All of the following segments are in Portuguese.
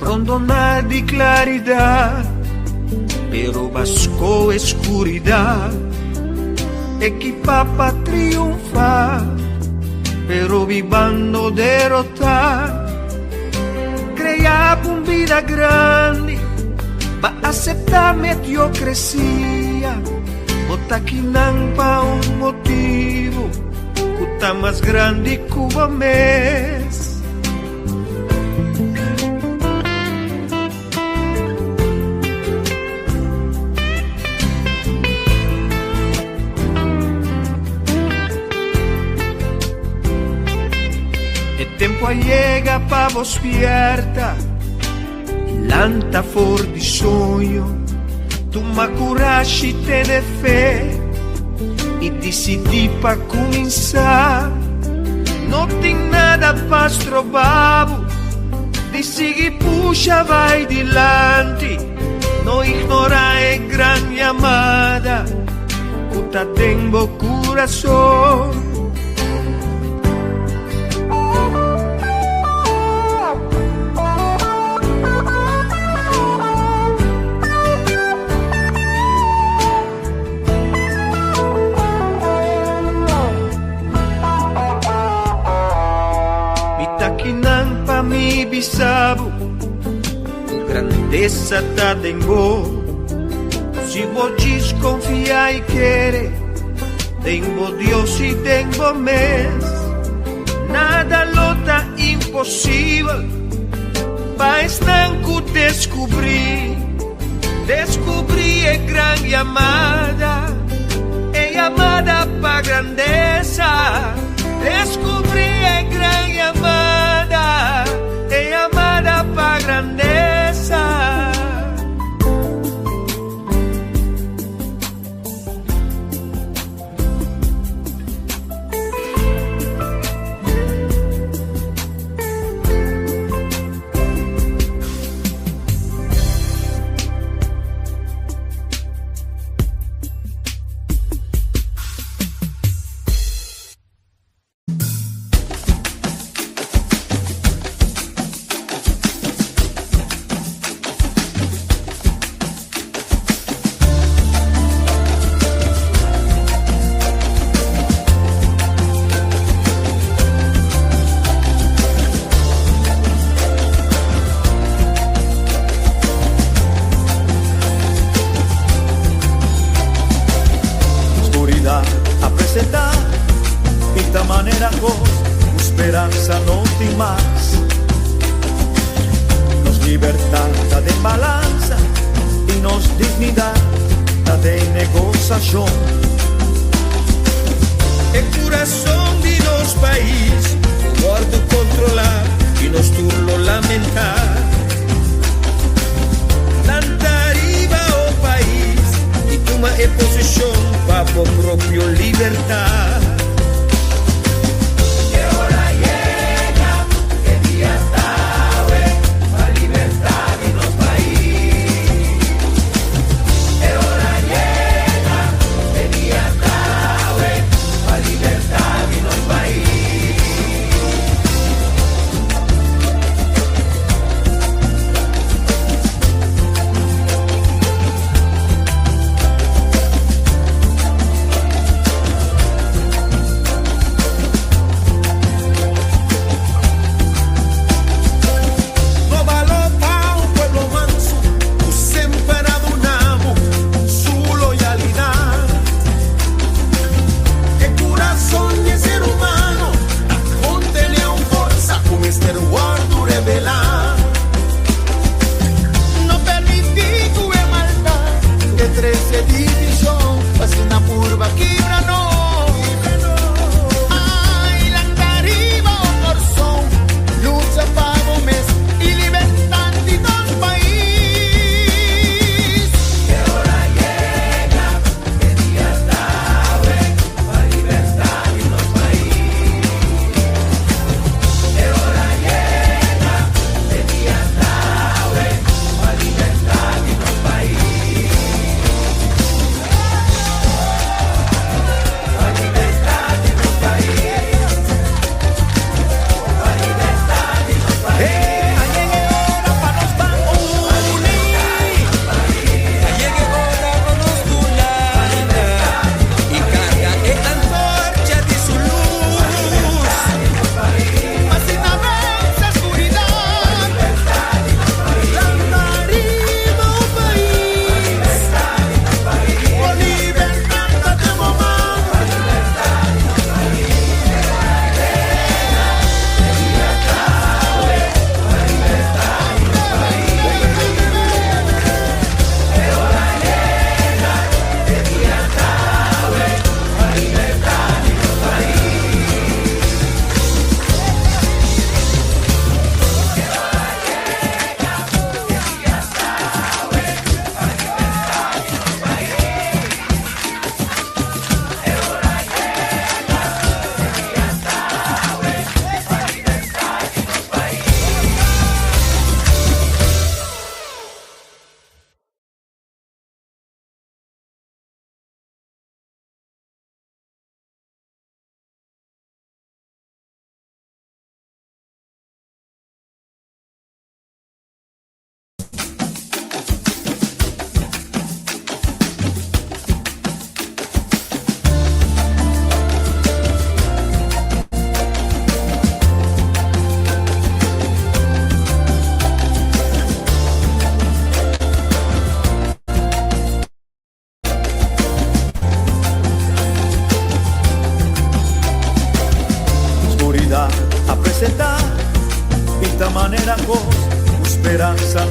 Rondona di claridad, pero vasco escuridad. Equipa triunfar, pero vivando derrotar. Crea una vida grande, va a aceptar mediocresía. Bota aquí pa un motivo, cuta más grande que mes. Tempo llega pa vos pierta, lanta for di sogno, tu ma coraggio te ne fe, e decidi pa cominciare, non ti nada pa strovavo, decidi pusha vai dilanti, non ignorare gran llamada, cuta tengo corazón. Mi bisabo, grandeza ta tengo. Si vos confía y quiere, tengo Dios y tengo mes. Nada lo ta imposible, pa estanco descubrí es gran llamada, es llamada pa grandeza. Descubrí es gran llamada, es llamada pa grandeza. Esperanza no tem más. Nos libertad da de balanza y nos dignidad da de negociación. El corazón de los país, guardo controlar y nos turlo lamentar. Tanta arriba o país y toma posición para propia libertad.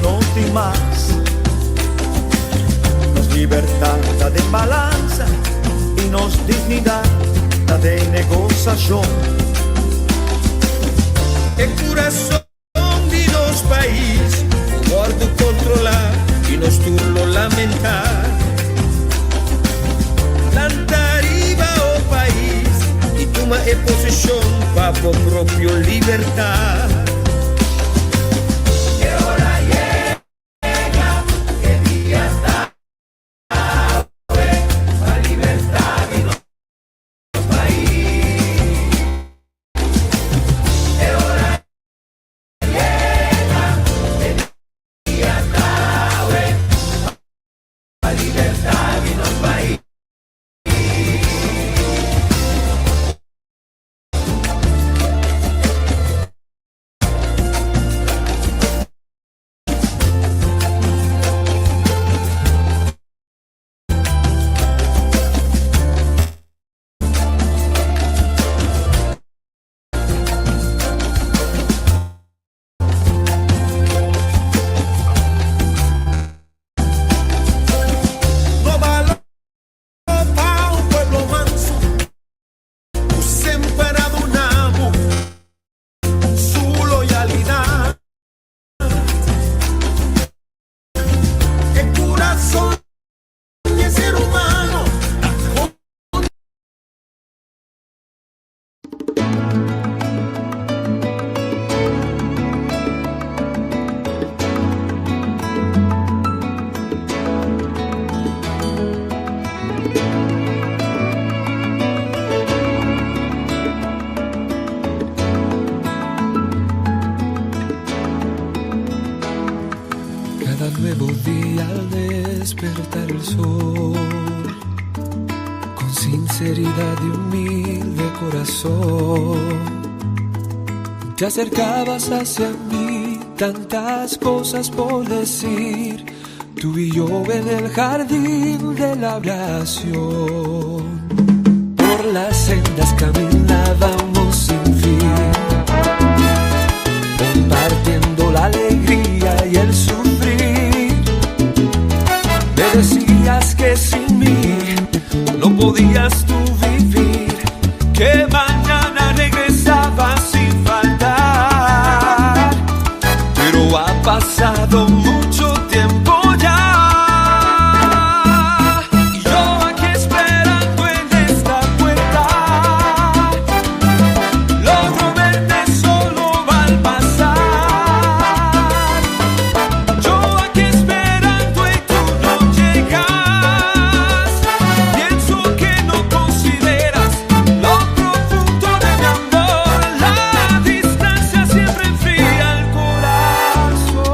notte más. Nos libertad de balanza y nos dignidad de negociación. El corazón de nos país, o guardo controlar y nos turlo lamentar. L'antariva o país y toma e posesión pa' por propio libertad. Nuevo día al despertar el sol, con sinceridad y humilde corazón, te acercabas hacia mí, tantas cosas por decir, tú y yo en el jardín de la oración. Por las sendas caminábamos sin fin, compartiendo la alegría y el sufrir. Me decías que sin mí no podías tú vivir, que mañana regresabas sin faltar. Pero ha pasado mucho tiempo ya, y yo aquí esperando en esta puerta, logro verte solo al pasar. Yo aquí esperando y tú no llegas. Pienso que no consideras lo profundo de mi amor. La distancia siempre enfría el corazón.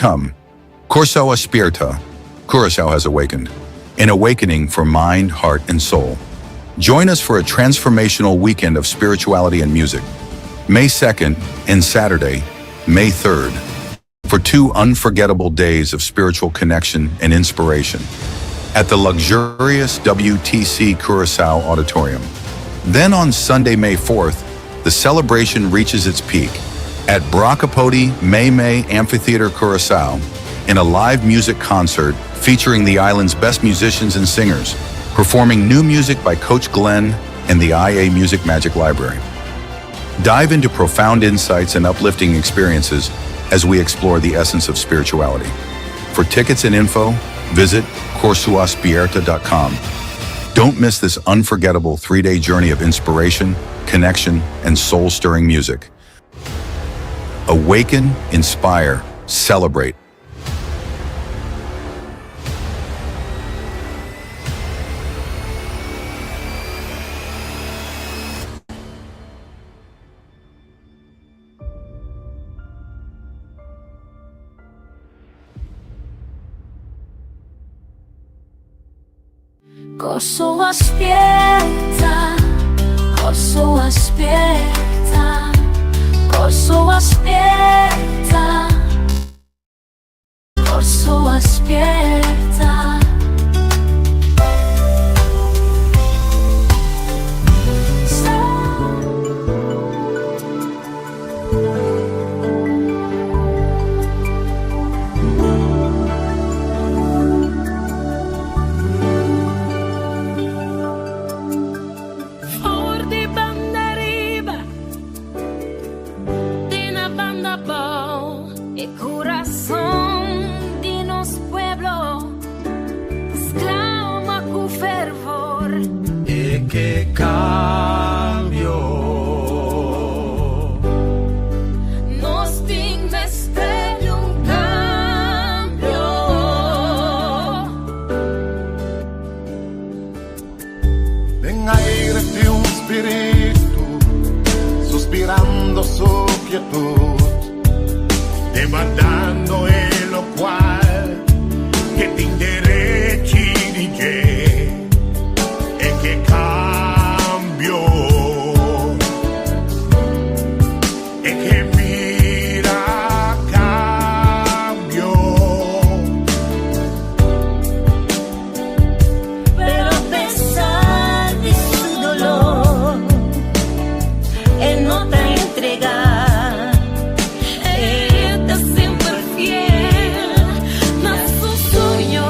Come, Curacao Espírita. Curacao has awakened. An awakening for mind, heart, and soul. Join us for a transformational weekend of spirituality and music. May 2nd and Saturday, May 3rd, for 2 unforgettable days of spiritual connection and inspiration at the luxurious WTC Curacao Auditorium. Then on Sunday, May 4th, the celebration reaches its peak at Bracapodi May Amphitheater Curacao in a live music concert featuring the island's best musicians and singers, performing new music by Coach Glenn and the IA Music Magic Library. Dive into profound insights and uplifting experiences as we explore the essence of spirituality. For tickets and info, visit CursaoEspírita.com. Don't miss this unforgettable 3-day journey of inspiration, connection, and soul-stirring music. Awaken, inspire, celebrate. Kosovo aspetta, Kosovo aspetta, Kosovo aspetta, Kosovo aspetta. Que cambio Nos tinveste un cambio. en aire de un espíritu suspirando su quietud, demandando en lo cual que te enderechi DJ. Que cambio, es que mira cambio, Pero a pesar de su dolor, Él no te entrega. Él está siempre fiel, mas su suyo.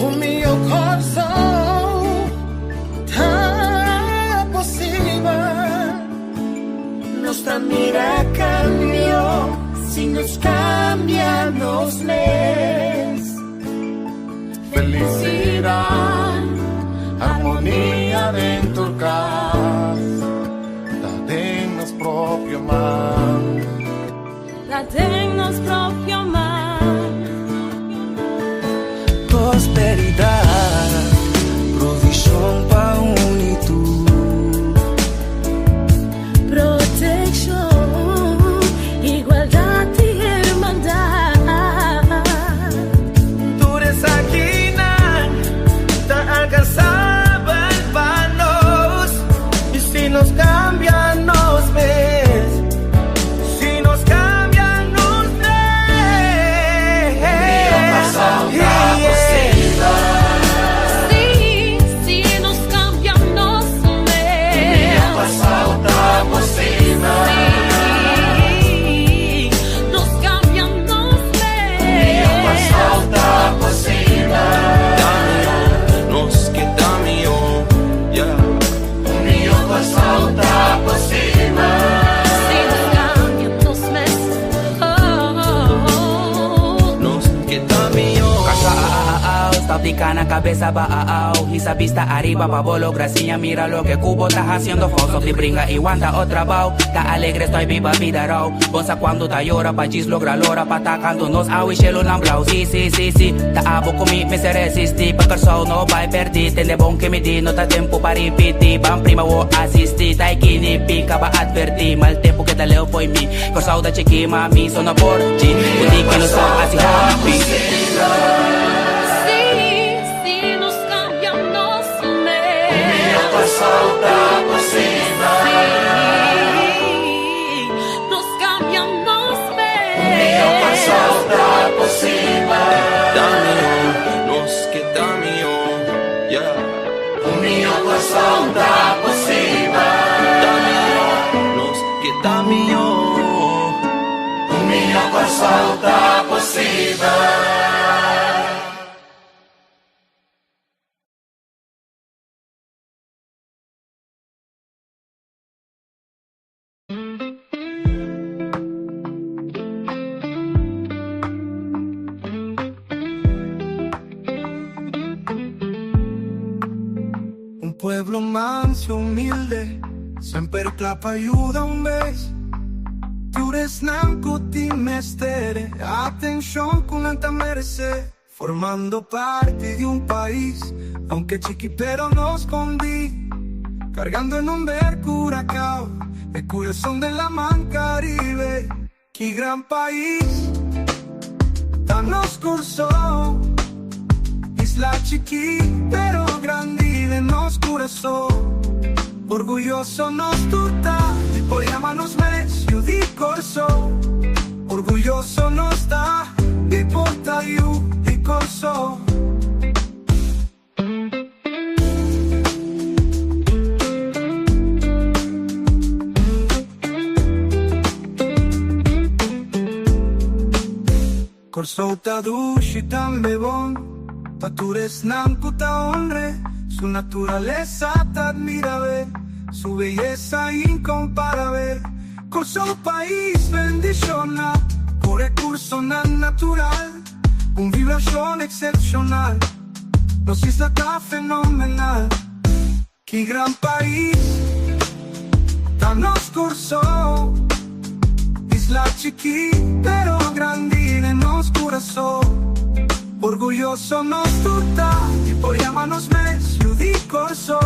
un mio corso Nuestra mira cambió, si nos cambian los mes. felicidad, armonía dentro del casa, la tengas propio man. La tenemos propio mar. Prosperidad, provisión pa' unitud, Protección, igualdad y hermandad. dureza quina, ta alcanzaba el pano. cabeza va a esa vista arriba, babolo, graciña, mira lo que Cubo estás haciendo. Foso, te brinca y guanta otra bao. Ta alegre, estoy viva, vida rao. Bonsa cuando ta llora, pa' gis logra lora, pa' ta canto nos awi, shelo lamblau. Sí, ta abo comi, me se resisti, pa' carso, no vai perdi. Tende bon che mi di, no ta tempo pa' ripiti. Ban prima wo assisti, tai kini pica, pa' adverti. Ma il tempo che da leo poi mi, corso da ceki, mami, sono porgi. Quindi che non so, asi happy. Sí, nos cambian los meses. Nos cambian los meses. Nos quedamos, yeah. Nos quedamos. Un pueblo manso, humilde, sempre clapa aiuta un mes. Tu eres nanco ti mestere, atención con lenta merece. Formando parte de un país, aunque chiqui pero no escondí. Cargando en un barco huracán, el corazón de la man Caribe. Qué gran país, tan oscuro. Isla chiqui pero grande de nos corazón. Orgulloso nos tuta, y por llamarnos mereció di corso. Orgulloso nos da, y por tayu di corso. Corso ta dushi tan bebón, patures nanco ta honre. Su naturaleza te admira ver, su belleza incomparable. Corso país bendiciona, por recurso natural, con vibración excepcional. Nos isla está fenomenal. Qué gran país, tan oscuro. Isla chiqui, pero grande en nos corazón. Orgulloso nos tuta, y por llamarnos medio di corso.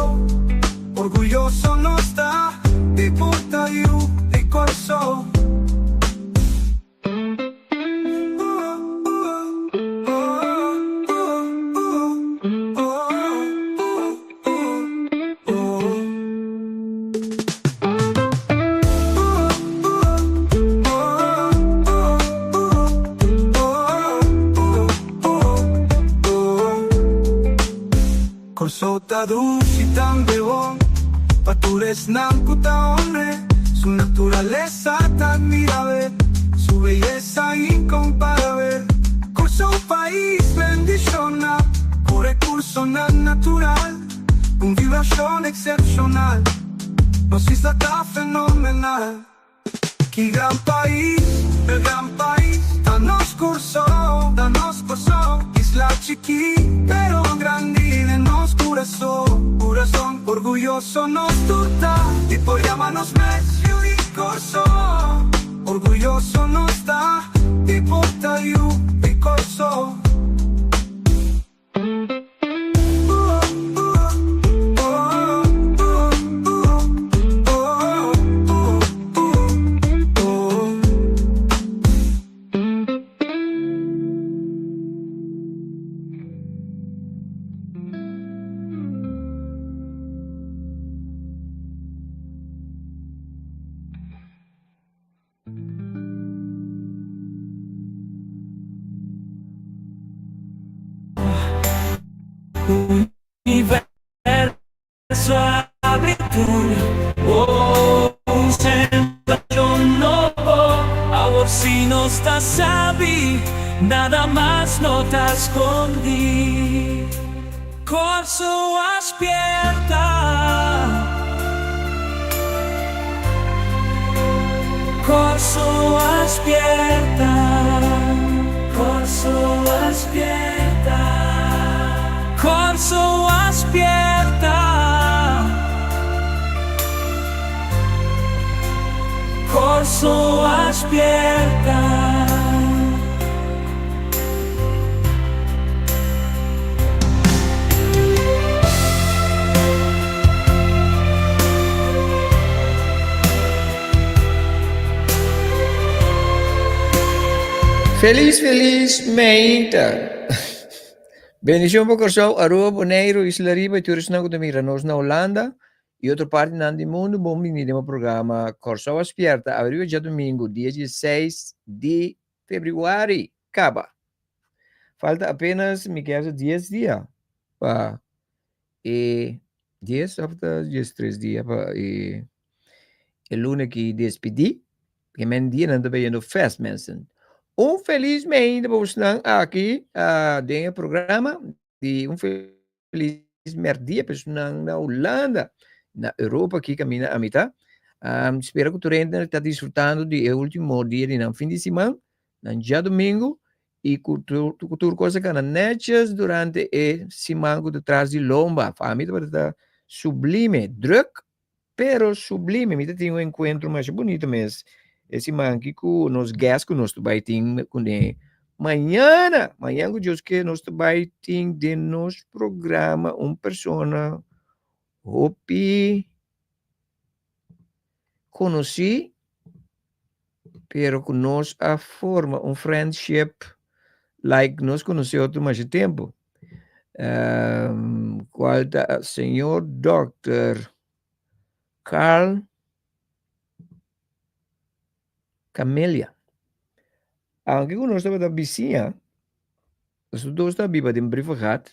Orgulloso nos da, y por tayu di corso. Corso ta dushi tan bebón, patures nanco ta honre. Su naturaleza te admira ver, su belleza incomparable. Corso país bendiciona, por recurso natural, con vibración excepcional. Nos isla está fenomenal. Qué gran país, el gran país, tan oscuro, isla chiqui, pero grande de nos corazón. Orgulloso nos tuta, y por llamarnos medio di corso. Orgulloso nos da, y por tayu di corso. Universo abre un sensación nuevo. Ahora si no estás sabi, nada más no te escondí. Corso aspierta, corso aspierta, corso aspierta, corso despierta. Felizmente. Bendición por Corsau, Aruba, Bonaire, Isla Riba, Turismo de Miranos na Holanda e outra parte do mundo. Bom menino no programa Corsau Aspierta, abriu dia domingo, dia 16 de fevereiro. Acaba. Falta apenas, me quer 10 dias. Para 10 after 3 dias para o lunes que despedir. Porque men dia não está no fest, mensen. Felizmente, vamos aqui dentro do programa de feliz merdia na Holanda, na Europa, que caminha a mitad. Espero que tu está desfrutando do último dia de fim de semana, no dia domingo, e que tu coisa que netes durante a semana de trás de lomba. A família está sublime, druk, pero sublime. Me tem encontro mais bonito mesmo. Esse manque com nos guests que nós vai ter com manhã que Deus que nós vai ter de nos programa persona hopi conheci pero que nós a forma friendship like nós conhecemos outro mais tempo qual da senhor Dr. Carl Camelia. Anche quando stava da vizinha, os dois da biba de briefgat,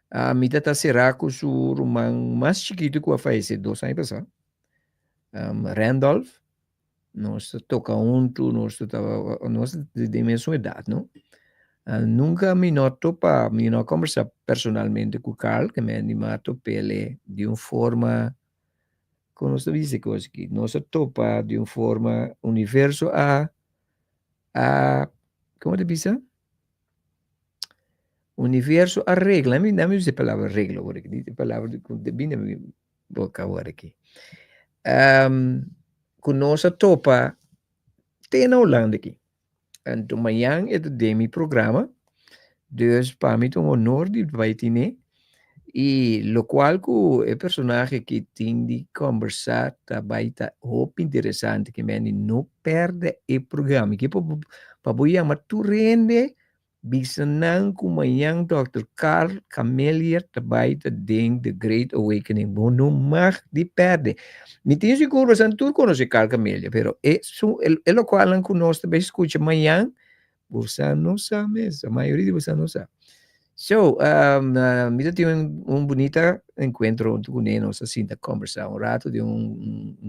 a mita tá será com o romão mais chiquito que foi esse 2 anos passado. Randolph, nós toca junto, nós de mesma idade, não? Nunca me noto para me não conversar personalmente com o Carl, que me animato pele de uma forma como se dice coisa que nós topa de uma forma universo como te pensa? Universo a regla, não me usa a palavra regla, agora que diz a palavra de bem na minha boca agora aqui. Com nossa topa tem na Holanda aqui. Então amanhã é de meu programa, dus para mim é um honor de vai ter e lo qual que o personagem que tem de conversar também está muito interessante que me não perde o programa que para boia mas tu rende bisanang kumayang Dr. Carl Camelia também está dentro The Great Awakening não mag de perde me tenho seguro que tu conhece Carl Camelia pero é lo qual que nós também escuta amanhã você não sabe mesmo a maioria de você não sabe. So, mira, tive bonito encontro com ele, nós assim, de conversar rato de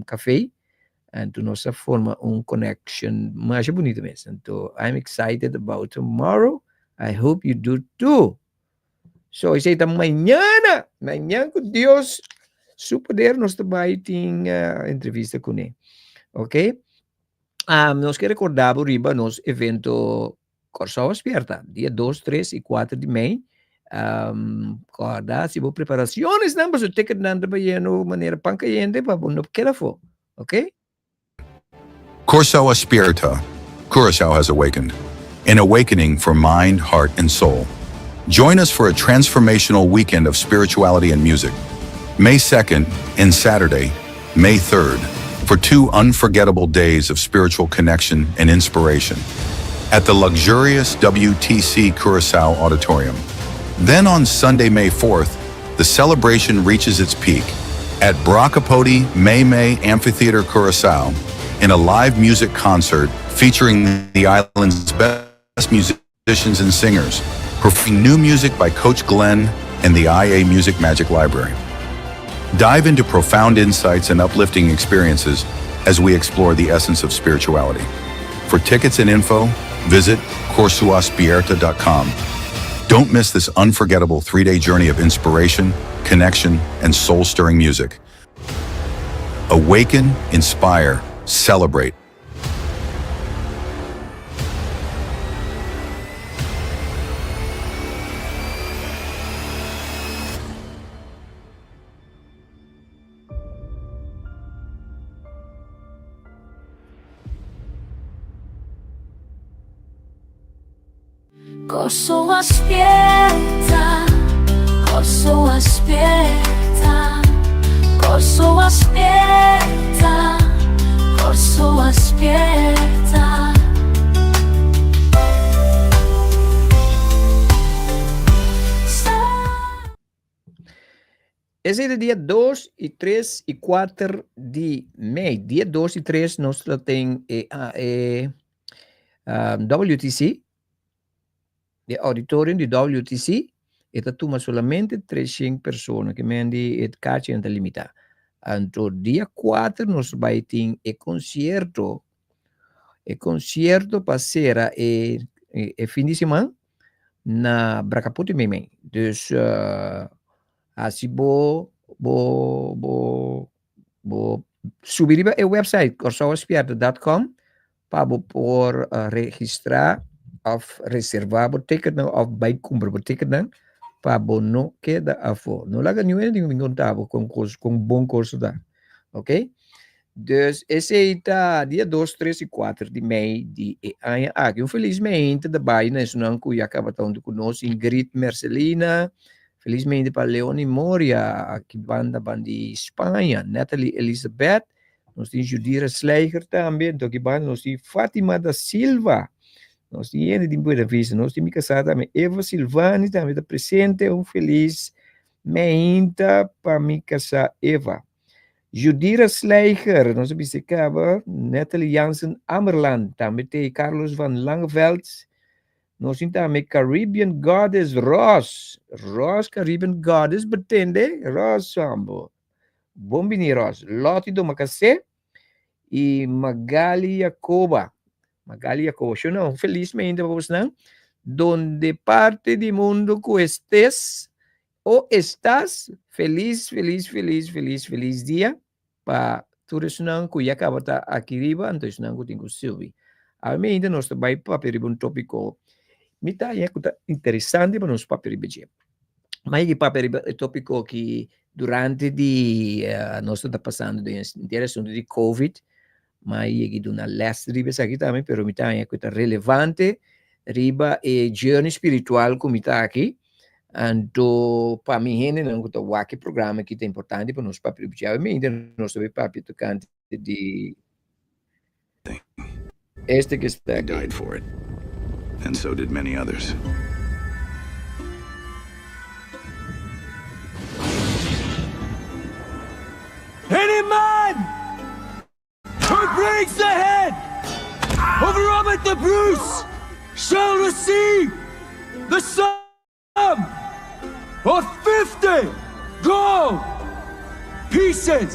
café, e nós forma connection mais bonito mesmo. Então, I'm excited about tomorrow. I hope you do too. So, eu sei amanhã com Deus, seu poder, nós também tem entrevista com ele. Ok? Nós queremos recordar, riba, nos evento Corsau Aspierta, dia 2, 3 e 4 de maio. Se vos preparações, não, mas o ticket não está de maneira pancayente, para não querer for, ok? Corsau Aspierta. Curaçao has awakened. An awakening for mind, heart, and soul. Join us for a transformational weekend of spirituality and music. May 2nd and Saturday, May 3rd, for 2 unforgettable days of spiritual connection and inspiration at the luxurious WTC Curaçao Auditorium. Then on Sunday, May 4th, the celebration reaches its peak at Bracapodi May Amphitheater Curaçao in a live music concert featuring the island's best musicians and singers, performing new music by Coach Glenn and the IA Music Magic Library. Dive into profound insights and uplifting experiences as we explore the essence of spirituality. For tickets and info, visit corsuaspierta.com. Don't miss this unforgettable 3-day journey of inspiration, connection, and soul-stirring music. Awaken, inspire, celebrate. Koso aspetta, koso aspetta, koso aspetta, koso aspetta. Esse é o dia 2 e 3 e 4 de maio. Dia 2 e 3 nós temos WTC, o auditorium de WTC. Esta turma solamente 300 pessoas que mendi et caixa enta limita. Então, dia 4 nós vai ter concerto. O concerto passará fim de semana na Bracaputi Memem. Dus assim bo subir o website corsoaspierta.com para por registrar of reservar betekent of bijkomen betekent para no queda afo. No laga nenhum ding mingontavo com bom curso da. Ok? Dus esse é dia 2, 3 e 4 de maio de ano. Infelizmente, da Bahia, não que acaba tendo conosco Ingrid Mercelina, felizmente para Leone Moria, que banda de Espanha, Natalie Elizabeth, nós temos Judira Sleicher também, então que banda nós temos Fátima da Silva, nós temos ele de Boa Vista, nós temos casada também Eva Silvani, também está presente, feliz meinta para me casar Eva. Judira Sleicher, nós observamos Natalie Jansen Amerland, também tem Carlos van Langeveld, nós temos também Caribbean Goddess Ross, Caribbean Goddess, betende, Ross Sambo, Bombini Ross, Lotti do Macacé e Magali Jacoba, eu não, felizmente, vamos não, donde parte do mundo que estés, ou estás, feliz dia, para todos não que acaba tá aqui riba, então não que tem que subir. A mim ainda nós vai para um tópico, me tá interessante para nós para perceber. Mas que para o tópico que durante nós está passando de interação de COVID, mas que do na leste riba aqui também, pero me tá relevante riba e journey espiritual como está aqui. Então, para mim, não é um programa que é importante para nós, para privilegiar, mas ainda não sabemos para tocante de este que está He aqui. died for it. And so did many others. Any man who breaks the head of Robert the Bruce shall receive the sum of 50 gold pieces.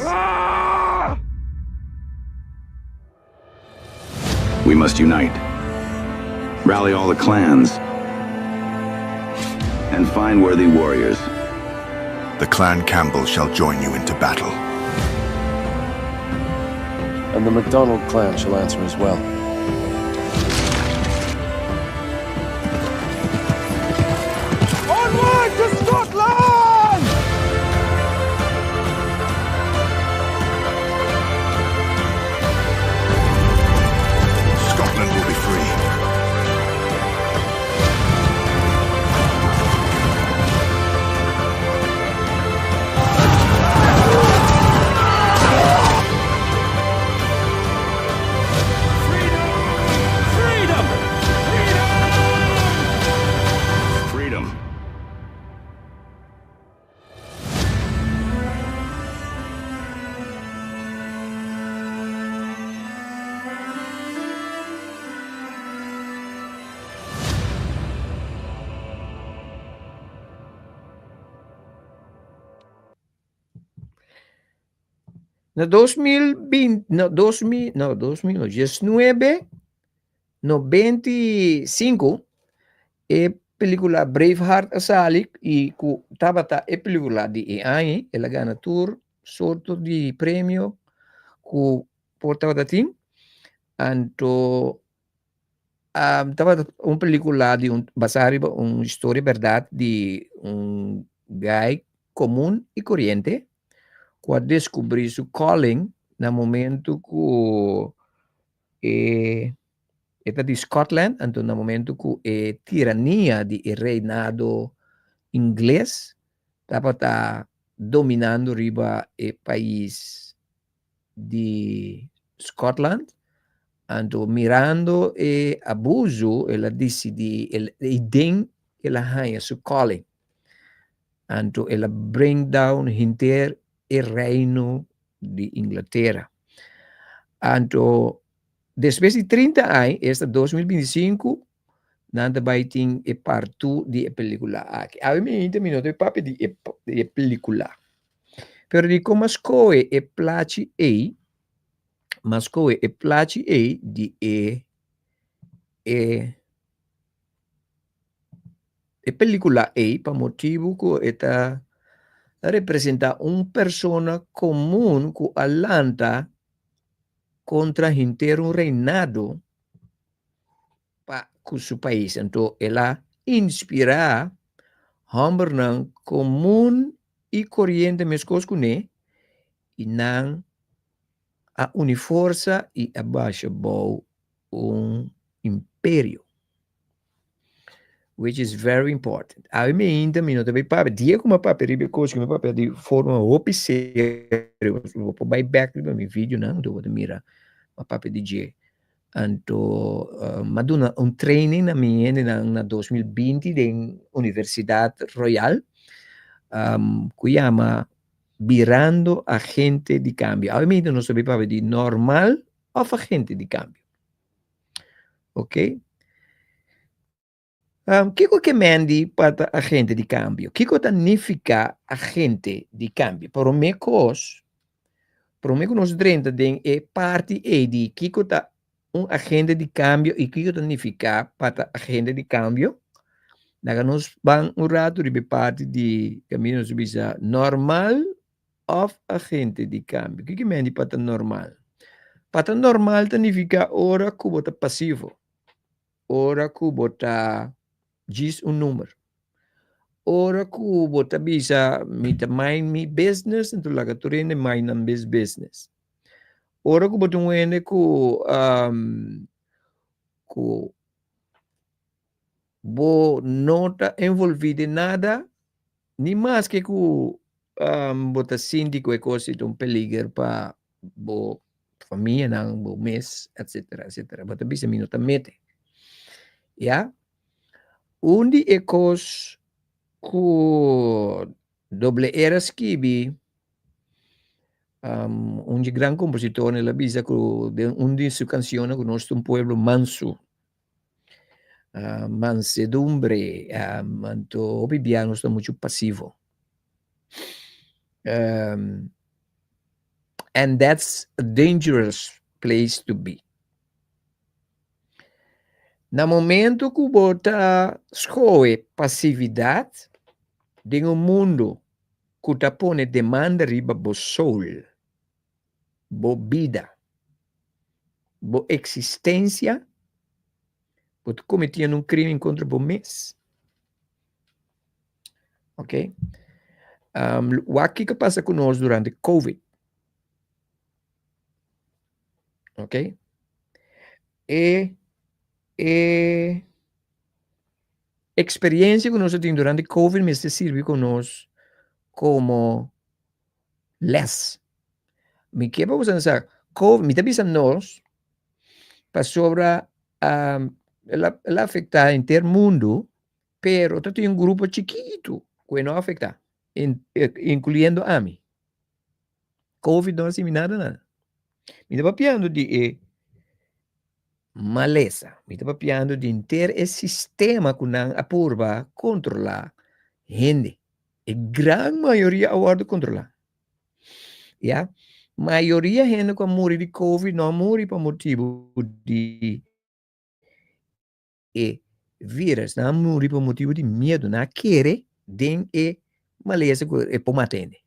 We must unite. Rally all the clans. And find worthy warriors. The Clan Campbell shall join you into battle. And the MacDonald clan shall answer as well. Onward to Scotland! Scotland will be free. Freedom. No 2020, no 2019, no 25, película Braveheart asalik e ku tabata película de AI, ela ganha tour sorto de prêmio ku porta dating. Anto tava película de basada uma história verdade de guy comum e corrente que descobriu seu calling no momento que Esta de Scotland, então no momento que a tirania de reinado inglês estava dominando riba o país de Scotland, então mirando o abuso, ela decidi, e den ela ganha su calling, então ela bring down inteiro o reino de Inglaterra. Então, depois de 30 anos, esta 2025, nada vai ter e partu de película aqui. A mim ainda me não papo de película. Pero de como escolhe e place mas escolhe e place de película para motivo que esta representa persona comum que alanta contra inteiro reinado para su país. Então, ela inspira homem comum e corriente mescos com e não a uniforça e abaixa império, which is very important. A mim ainda me não também para dia como para ribe coisa como para de forma oficial, vou pôr back no meu vídeo não, do mira a papo de dia. Então, maduna training na minha na 2020 da Universidade Royal, que chama Virando Agente de Cambio. A mim não sabe para de normal ou agente de cambio. Ok? Kiko que mandi para agente de cambio? Kiko significa agente de cambio? Para mim, nos 30 é parte de Kiko tá agente de cambio e Kiko significa para agente de cambio. Daga nos van rato de parte de caminho subisa normal of agente de cambio. O que mandi para normal? Para normal significa ora que bota passivo. Ora que bota diz número. Ora que bota bisa mita mind me business então laga turene mind am business. Ora que bota wene ku bo nota envolvido em nada, nem mais que bota síndico e coisa de peligro para bo família, não, bo mês, etc, etc. Bota bisa minuta mete. Ja? Onde é coisa que doble era skibi, grande compositor nella bisa que onde sua canção que nós um pueblo manso, mansedumbre, o bibiano está muito passivo. And that's a dangerous place to be. No momento que bota escolhe passividade, de mundo que te pone demanda riba bo soul, bo vida, bo existência, porque cometendo crime contra o mês. Ok? O que passa conosco durante COVID? Ok? Experiência que nós temos durante COVID me serve conosco como less. Me que vamos pensar, COVID, me está pensando nós, para sobre ela afetar inteiro mundo, pero tem grupo chiquito que não afeta, incluindo a mim. COVID não assim nada. Me está papiando de maleza, me está papiando de inteiro esse sistema que não apurva controlar gente. A grande maioria agora controlar. Ja? Maioria gente que morre de COVID não morre por motivo de vírus, não morre por motivo de medo, não quer den maleza que por matende.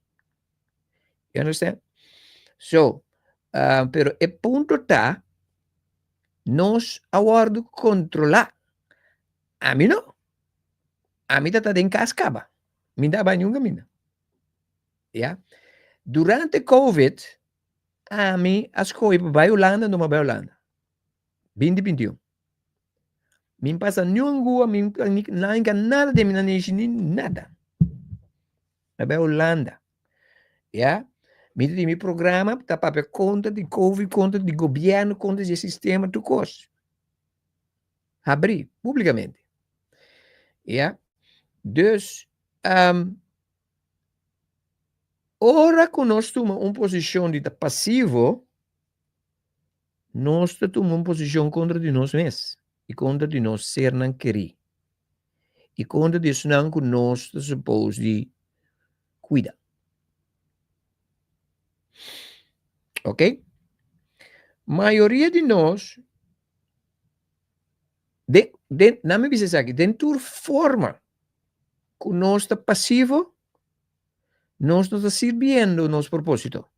You understand? So, pero o ponto está, nós agora controlar. A mim não. A mim está em cascaba. Me dá banho caminho. Ja? Durante COVID, a mim as coisas vai Holanda, não vai Holanda. 2021. Min pasa nyungua, min nainga nada de mina nation nada. Abe Holanda. Ja? Mita de mi programa, tá para conta de COVID, conta de governo, conta de sistema, tu coisa. Abrir publicamente. Ja? Dus, ora que nós tomamos uma posição de passivo, nós tomamos uma posição contra de nós mesmos. E contra de nós ser não querer. E contra de isso não que nós supposed de cuidar. Ok? Maioria de nós, não me diz aqui, dentro forma que nós está passivo, nós não está servindo o nosso propósito.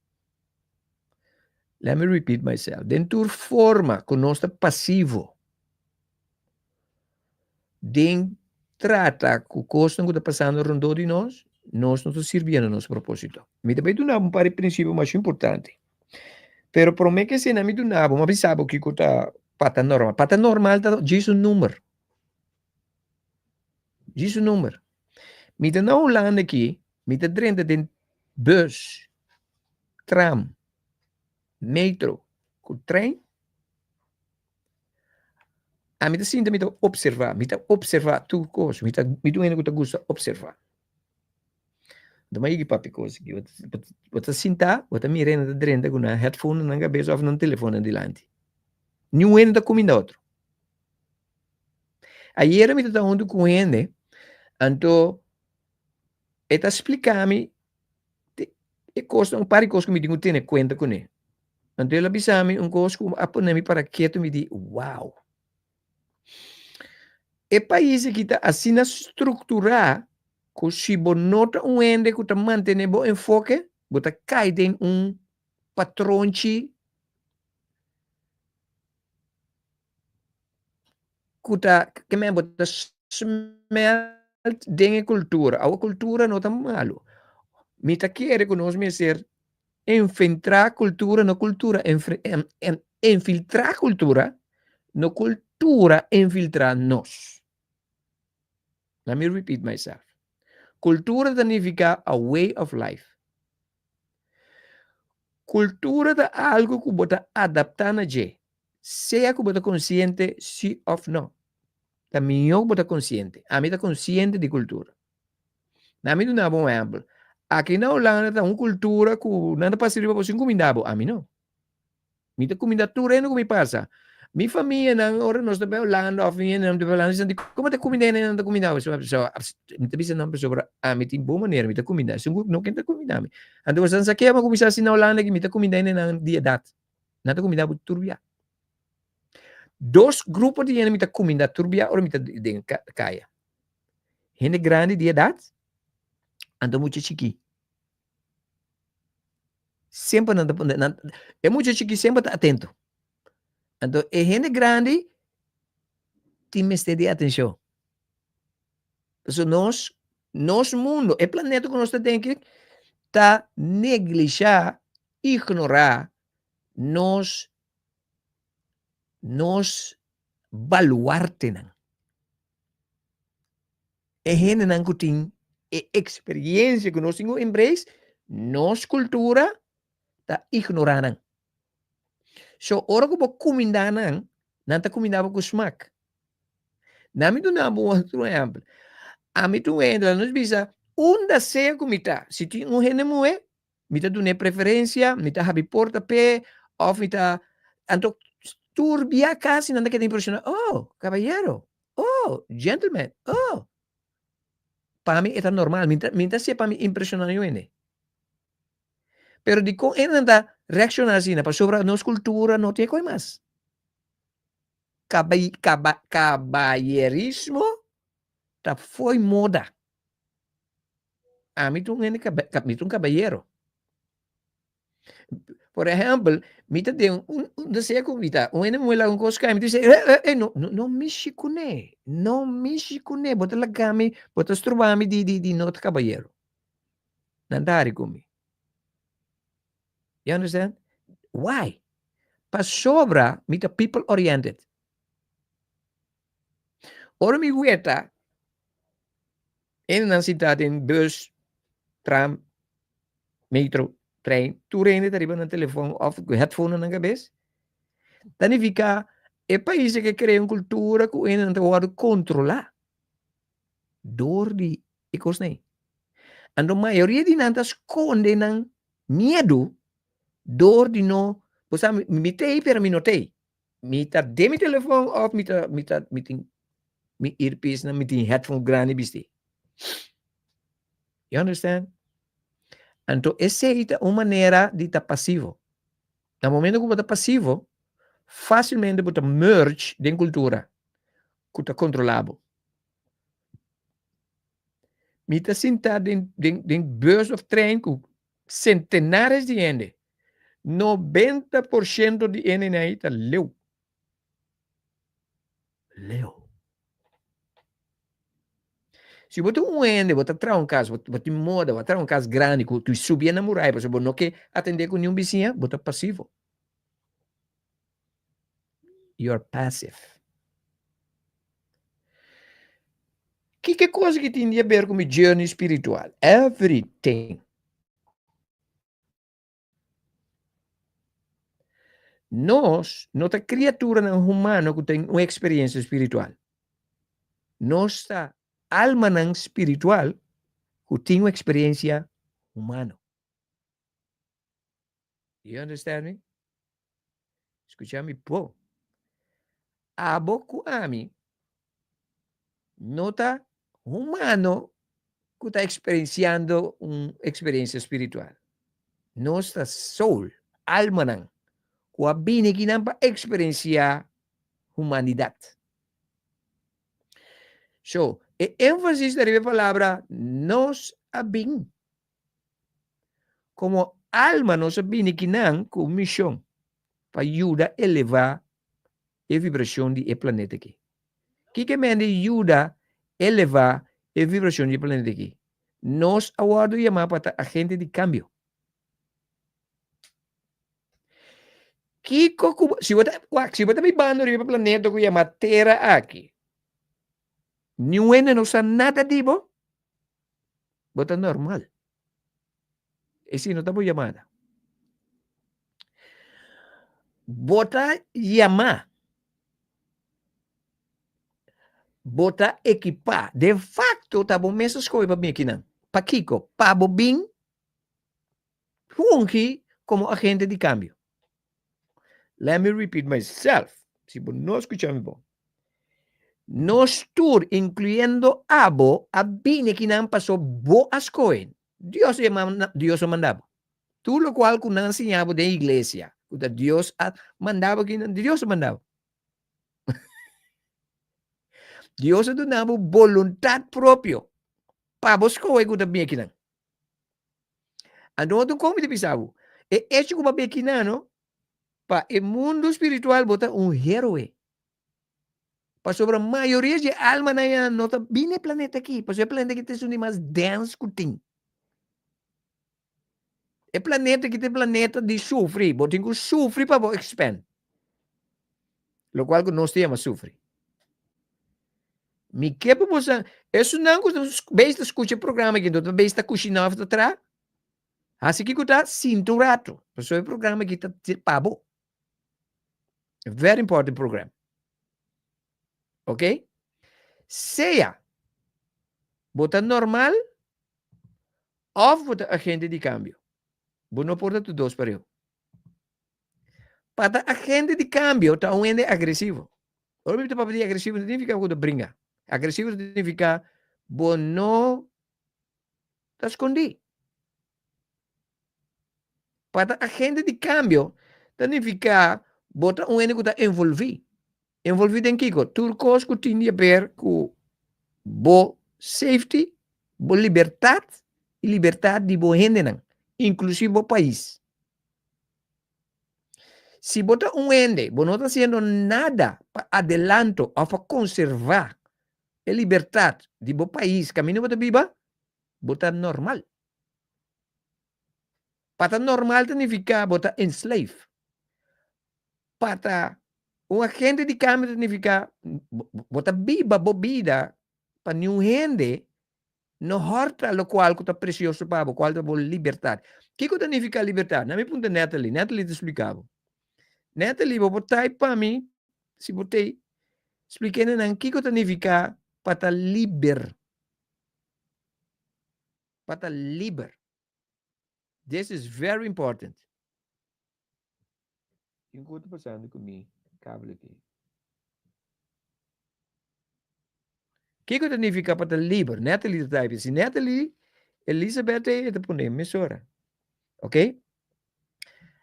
Let me repeat myself. Dentro forma que nós está passivo, den trata que o costo que está passando rondou de nós não está servindo o nosso propósito. Me também do um par de princípio mais importante. Pero por mim que se não me do nabo, mas sabe o que está pata normal. Pata normal está diz um número. Diz um número. Me tá na Holanda aqui, me tá dentro de bus, tram, metro, com trem. A me tá sinta me tá observar tudo coisa, me do ainda que tá gosta observar. Da mai papi coisa aqui, você sinta, você mirando dentro com na headphone na cabeça ou no telefone adiante. Nenhum ainda tá comendo outro. Ayer me tá onde com ele, então eta explicami e coisa par de coisas que me tenho ter conta com ele. Então ele avisami coisa que aponemi para quieto me di, wow. E país que está assim na estruturar que se você nota ende que está mantendo o enfoque, você cai em patrão que está que me bota smelt dentro cultura. A cultura não está malo. Me tá quer que nós me ser infiltrar cultura na cultura, infiltrar cultura na cultura infiltrar nós. Let me repeat myself. Cultura significa a way of life. Cultura é algo que você adaptar na je. Seja que você consciente, sim ou não. Também eu você consciente. A mim está consciente de cultura. Na mim não é bom exemplo. Aqui na Holanda tem uma cultura que não é para servir para você comida. A mim não. Me está comida tudo não me passa. Mi família não ora nós estamos Holanda ou vinha não estamos Holanda como está comida não está comida so me está pensando sobre a mim tem boa maneira me está comida se não quer comida me então você sabe que é uma comida assim na Holanda que me está comida não dia data não está comida muito turbia dois grupos de gente me está comida turbia ou me está de caia gente grande dia data então muito chiqui sempre não é muito chiqui sempre está atento. Então, é gente grande tem mestre de atenção. Então, nós mundo, o planeta que nós temos que tá negligenciar, ignorar, nós baluarte não. É gente não que tem experiência que nós temos empresa, nós cultura tá ignorando. So, ora que você comida não está comida com smack. Na me dá um outro exemplo. A mim tu entra, nós bisa, onde seja comida. Se tem gente moe, me dá uma preferência, me dá habi porta pé, ou me dá, então, turbia casi, não quer impressionar. Oh, caballero. Oh, gentleman. Oh. Para mim é normal, minta se para mim impressionar eu ene. Pero de com ele anda reaccionar assim, para sobre a nossa cultura não tem coisa mais. Caballerismo tá foi moda. A mim tu ene caballero. Por exemplo, me te de deseja comida, ene muela um coisa, me diz, não me chicune, bota lagami, bota strubami de not caballero. Nandari comigo. You understand? Why? Para sobra, me the people oriented. Ora mi weta, en dan cidade in bus, tram, metro, trein, tu rende arriba ng telefoon of headphone ng gabes. Tani fica e paese che crea una cultura que en te word controlar door die ikos nei. And a maioria di nanta esconde ng miedo door di no, posa mitei per minotei. Mita de mi telefoon of mita mi earpiece na miti headphone grande bisti. You understand? Então, essa é uma maneira de estar passivo. No momento que você está passivo, facilmente você merge de cultura que está controlado. Me está sentado em bus of trein com centenares de gente. 90% de gente aí está leu. Se você ende, você traz um caso, você moda, você traz um caso grande, que tu subia na muralha, você não quer atender com nenhum vizinho, você é passivo. You are passive. Que coisa que tem a ver com o journey espiritual? Everything. Nós, nossa criatura não humana que tem uma experiência espiritual. Nossa alma não espiritual que tem uma experiência humana. You understand me? Escucha-me, pô. Abo a mim, nota humano que está experienciando uma experiência espiritual. Nossa soul, alma não, que a bine que não para experienciar humanidade. So, o ênfasis da palavra nos abin. Como alma nos abine que não com missão para ajudar a elevar a vibração do planeta aqui. Que me ajuda a elevar a vibração do planeta aqui? Nós agora chamamos para agente de cambio. Se você me bando no planeta que chama Terra aqui, não sabe nada disso, você é normal. Esse não está por chamada. Bota chamar. Bota equipar. De facto, tá bom mesmo escolha para mim aqui não. Para Kiko, para Bobin, fungi como agente de cambio. Let me repeat myself. Si vos no escuchame bom. Nos tour, incluyendo abo, abine que não passou bo as coen. Dios o mandava. Tudo lo cual que não ensinava da igreja. Que Dios mandava que Dios mandava. Dios donava voluntad propio. Para vos coen que também aqui não. Então, como te pensava? E este como aqui não, para o mundo espiritual bota héroe. Para sobre a maioria de alma na não está bem no planeta aqui. Para o planeta que tem um mais denso que tem. É planeta que tem planeta de sofrer. Bota que sofrer para expand. Lo qual que nós temos sofrer. Me que para você, isso não basta escutar o programa aqui, então basta cozinhar atrás. Assim que está sinto um rato. Para o programa que está pabo. Very important program. Ok? Seja bota normal ou bota agente de cambio. Você não pode dois para eu. Para agente de cambio está um ende agressivo. Ora, me para agressivo significa que você brinca. Agressivo significa você não está escondido. Para agente de cambio significa bota um ende que está envolvido. Envolvido em Kiko, tudo coisa que tem a ver com bo safety, bo liberdade e liberdade de bo gente, inclusive o país. Se bota ende, bo não está fazendo nada para adelanto ou para conservar a liberdade de bo país, caminho bota viva, bota normal. Para normal significa bota enslave. Para Um agente de câmbio significa bota biba bobida para nenhum rende no horta lo qual que está precioso para o qual está boa liberdade. O que significa liberdade? Na minha ponta Natalie te explicava. Natalie, vou botar para mim, se botei, expliquei não o que significa para estar liber. Para estar liber. This is very important. Enquanto passando comigo, cabo aqui. O que significa para estar liber? Natalie type. Se Natalie, Elizabeth, te põe emissora. Ok?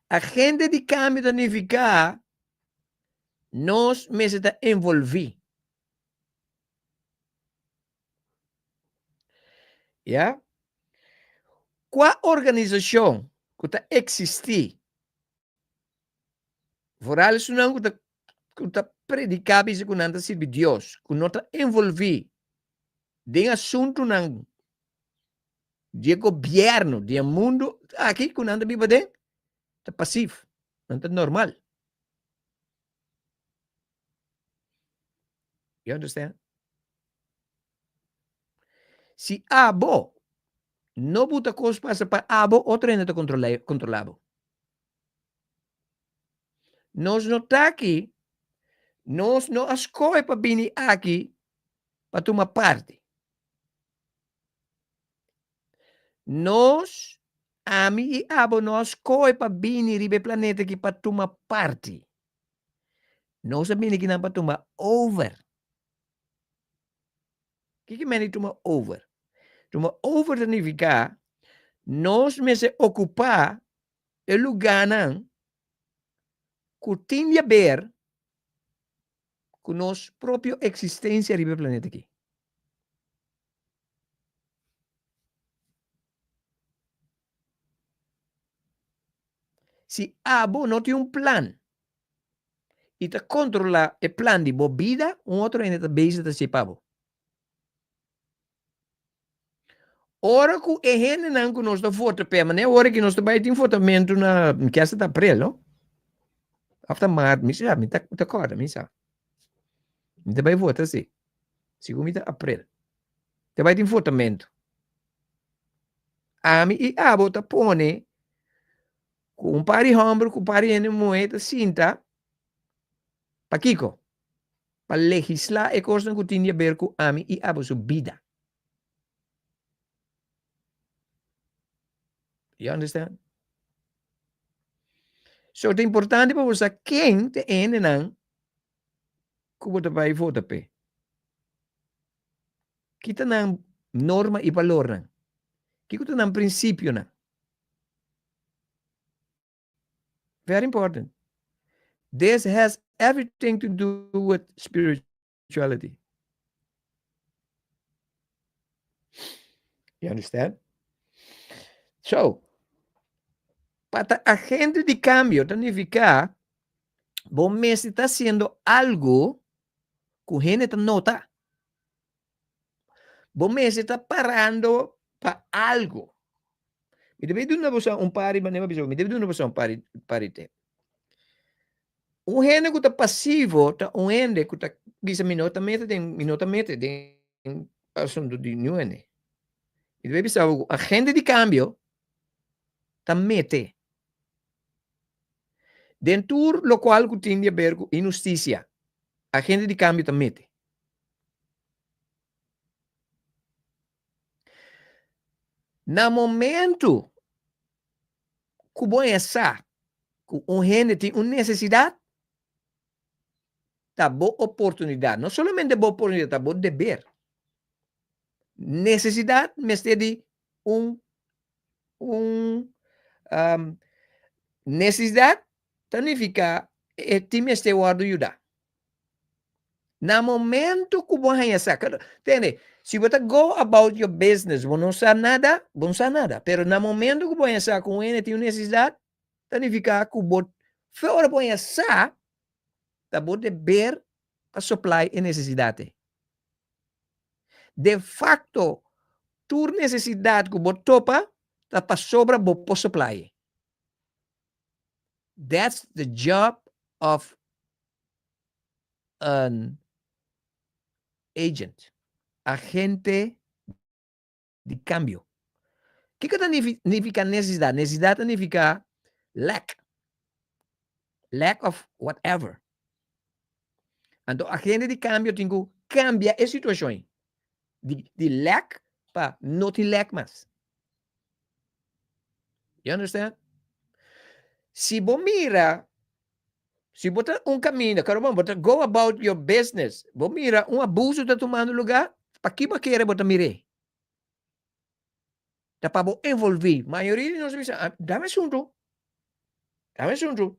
Agente de câmbio significa nós me está envolver. Yeah? Qual organização que está existir? Vooral is não que está predicar isso que não está servir Deus, que não está envolver em assunto não de governo, de mundo aqui que não está vivo dentro, está passivo, não está normal. You understand? Se abo não buta coisa passa para abo, outro ainda está controlado. Nós não está aqui, nós não escolhe para vir aqui para tomar parte. Nós, a mim e abo, nós escolhe para vir ribe planeta aqui para tomar parte. Nós sabemos que não para tomar over. O que é tomar over? Tomar over significa nós me se ocupar o lugar não que tem a ver com nossa própria existência ribe planeta aqui. Se abo não tem plan e te controla o plan de boa vida, outro ainda está base de se pabo. Ora que é gente não que nós está voto pé, mas é hora que nós está tem votamento na que é de abril, não? After março, me sabe, me tá acorda, me sabe. Me vai votar assim. Segundo me tá abril. Te vai ter votamento. A mim e a bota pone com pari hombro, com pari ene moeda cinta. Pa Kiko. Para legislar e coisa que tinha a ver com a mim e a sua vida. You understand? So, é importante para você quem te ene não que você vai votar pe. Kita não norma e valor não. Kita não princípio não. Very important. This has everything to do with spirituality. You understand? So, para agente de cambio significa você está haciendo algo que gente te nota. Você está parando para algo. Me deve dar uma pari, mas não me deve dar uma pari te. Gente que está passivo, está gente que está bisa minota mete de assunto de nuene. Me deve pensar agente de cambio está mete. Dentro lo qual que tem a ver com injustiça. Agente de cambio está mete. No momento que você que gente tem uma necessidade, está boa oportunidade. Não somente boa oportunidade, está bom dever. Necessidade, mas de necessidade significa que time este guardo ajudar. No momento que você saca, entende? Se você go about your business, você não sabe nada, você não sabe nada. Pero no momento que você saca com ele tem necessidade, significa que você fora você sabe, tá bom dever a supply a necessidade. De facto, tu necessidade que você topa, tá para sobra você supply. That's the job of an agent, agente de cambio. O que significa necessidade? Necessidade significa lack of whatever. Então, agente de cambio tem que cambiar a situação de lack para não ter lack mais. You understand? Se você mira, se você caminho, caramba, você go about your business, você mira abuso está tomando lugar, para que você quer você mirar? Tá para você envolver. A maioria de nós diz, dá-me assunto.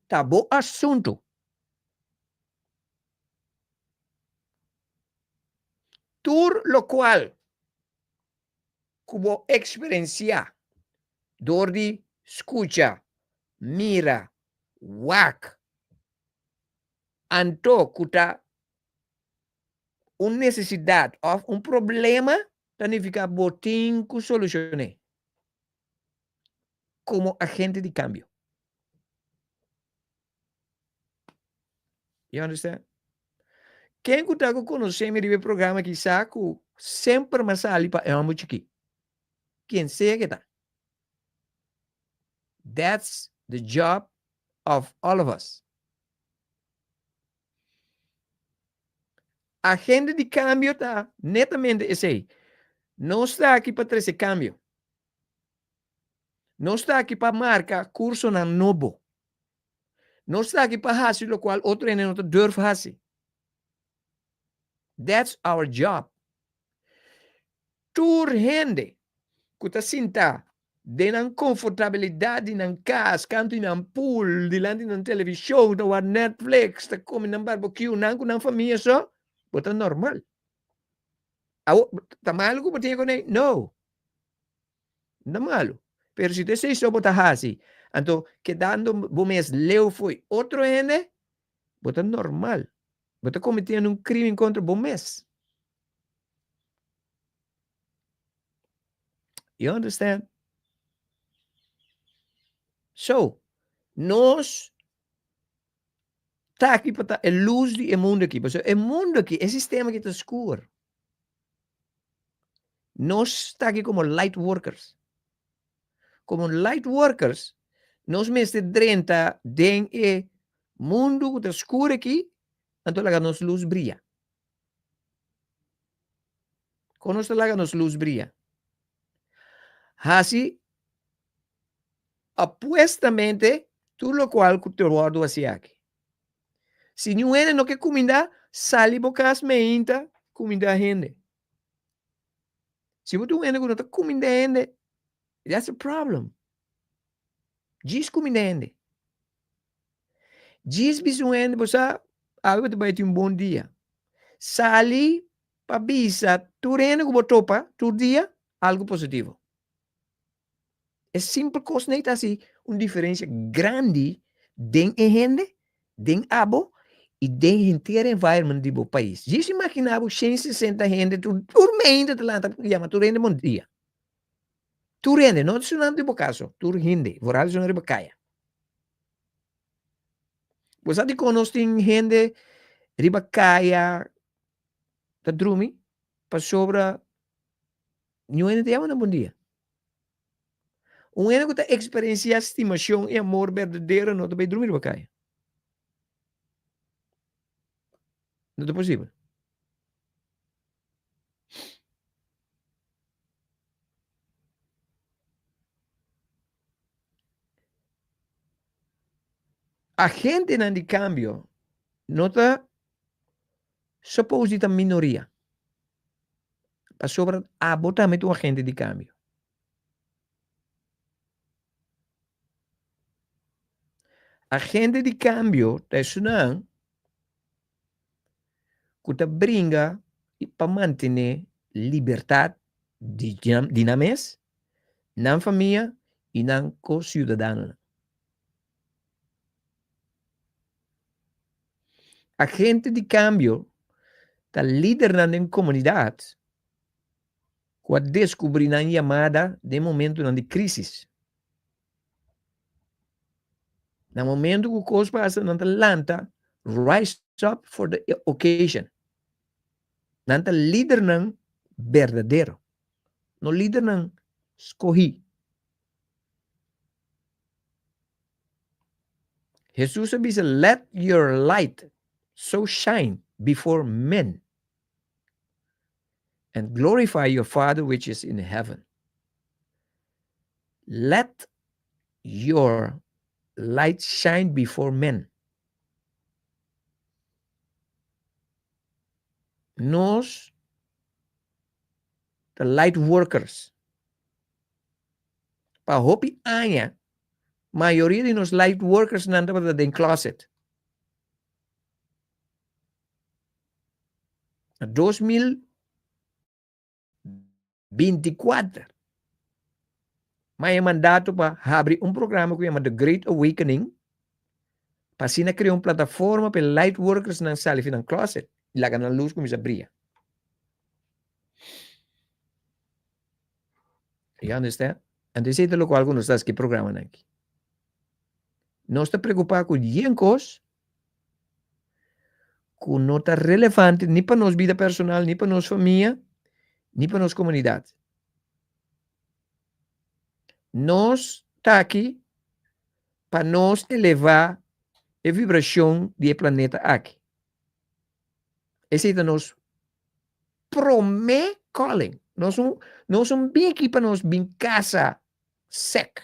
Tá bom assunto. Tur lo qual, como experiencia, de escucha, mira, wak, anto kuta necessidade ou problema, significa botin ku solucione. Como agente de cambio. You understand? Quem que tá conhecendo o programa que saco sempre mais sali para muito aqui. Quem seja que tá. That's the job of all of us. Agente de cambio tá netamente esse aí. Não está aqui para trazer cambio. Não está aqui para marcar curso na novo. Não está aqui para fazer o qual outro não deve fazer. That's our job. Tur gente que está sinta de na confortabilidade na casa, canto na pool, dilante na televisão, na Netflix, está comendo na barbecue, na família só, bota normal. Está malo que botinha com ele? Não. Não malo. Pero se você só bota assim, então, quedando bom mês, leu foi outro gente, bota normal. Bota cometendo crime contra bom mês. You understand? So, nós está aqui para a luz do mundo aqui. O mundo aqui, é sistema que está escuro. Nós está aqui como light workers. Como light workers, nós mesmo 30 den e mundo que está escuro aqui, então lá nos luz brilha. Quando nós lá nos luz brilha. Assim, apuestamente, tudo o qual que te guardo assim aqui. Se não é no que comida, sali bocas meinta, comida gente. Se você não é que não está comida gente, that's a problem. Diz comida gente. Diz bisuende, você vai ter bom dia. Sali para bisa, tu rende como topa, tu dia, algo positivo. É simples coisa, não é assim, uma diferença grande den gente, den abo, e den inteiro environment do país. Diz imaginava 160 gente, tu rende de lá, tu rende bom dia. Tu rende, não é nada de caso, tu rende, voral de uma bacaia. Você te conhece gente, ribacaia, da drumi, para sobra, não é de bom dia. Um ano que está experienciando estimação e amor verdadeiro, não vai dormir ribacaia. Não é possível. A gente não de cambio não está suposta minoria. Para sobra, botamento a gente de cambio. A gente de cambio está ensinando que brinca para manter liberdade de dinamismo na família e na co-cidadania. A gente de cambio está liderando em comunidades que descobrir na chamada de momento de crise. No momento que coisa passa na Atlanta, rise up for the occasion. Nanta líder ng verdadero. No líder ng escogi. Jesus sabi sa, let your light so shine before men and glorify your Father which is in heaven. Let your light shine before men. Nos, the light workers, pa hopi anya, mayoría de los light workers nanda pa den closet. 2024, may mandato pa abrir programa que chama The Great Awakening, para sina criar plataforma para light workers ng salif ng closet. Ilagan ng luz kung isa brilha. You understand? Antes ito lo cual kung estás que programa na aqui. Não está preocupado com yencos que não está relevante ni para nos vida personal, ni para nos família, ni para nos comunidade. Nós está aqui para nos elevar a vibração do planeta aqui. Esse é nos promete calling. Nós somos bem aqui para nós bem casa sec,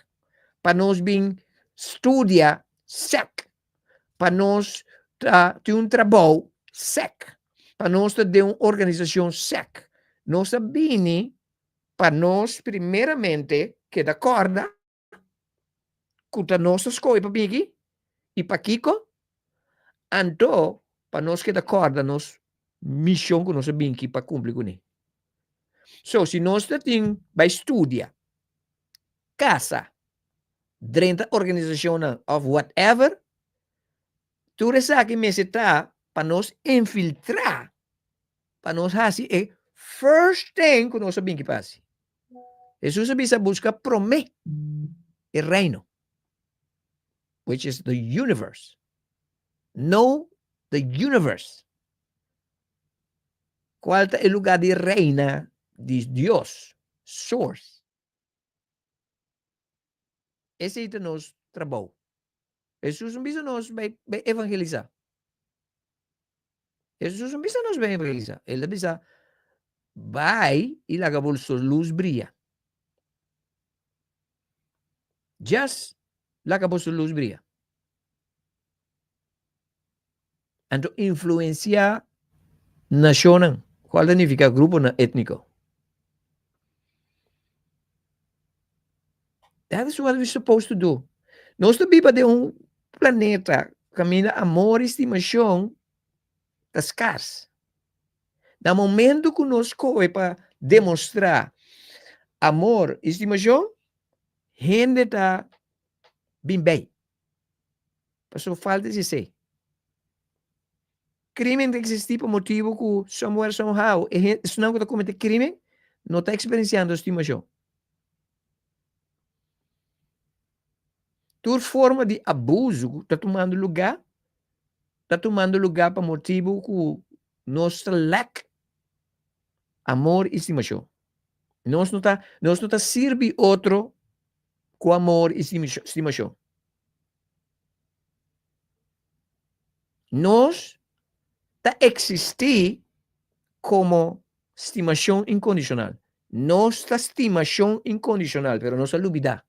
para nós bem estudiar sec, para nós ter trabalho sec, para nós ter uma organização sec. Nós bem para nós primeiramente que da corda com a nossa escolha para aqui e para Kiko, então para nós que da corda nós missão que nós bem aqui para cumprir com ele. So, se nós temos para estudar, casa, dentro da organização of whatever, tudo isso aqui me está para nós infiltrar, para nós fazer é first thing que nós bem que passe. Jesus bisa busca prometer o reino, which is the universe. Know the universe. ¿Cuál es el lugar de reina de Dios? Source. Esse é o nosso trabalho. Jesus não precisa nos evangelizar. Jesus não precisa nos evangelizar. Ele precisa vai e lá a bolsa luz brilha. Just lá a bolsa luz brilha. Então influenciar nacional. Qual significa grupo étnico? That is what we're supposed to do. Nós vivemos de planeta caminha amor e estimação das escasso. No momento que nós corre para demonstrar amor e estimação, gente está bem. Passou falta de ser. Crime existe por motivo que somewhere, somehow, se não está cometendo crime, não está experienciando estimação. Toda forma de abuso está tomando lugar por motivo que nós lack amor e estimação. Nós não está servir outro com amor e estimação. Nós está existir como estimação incondicional. Nossa estimação incondicional, pero não se olvida.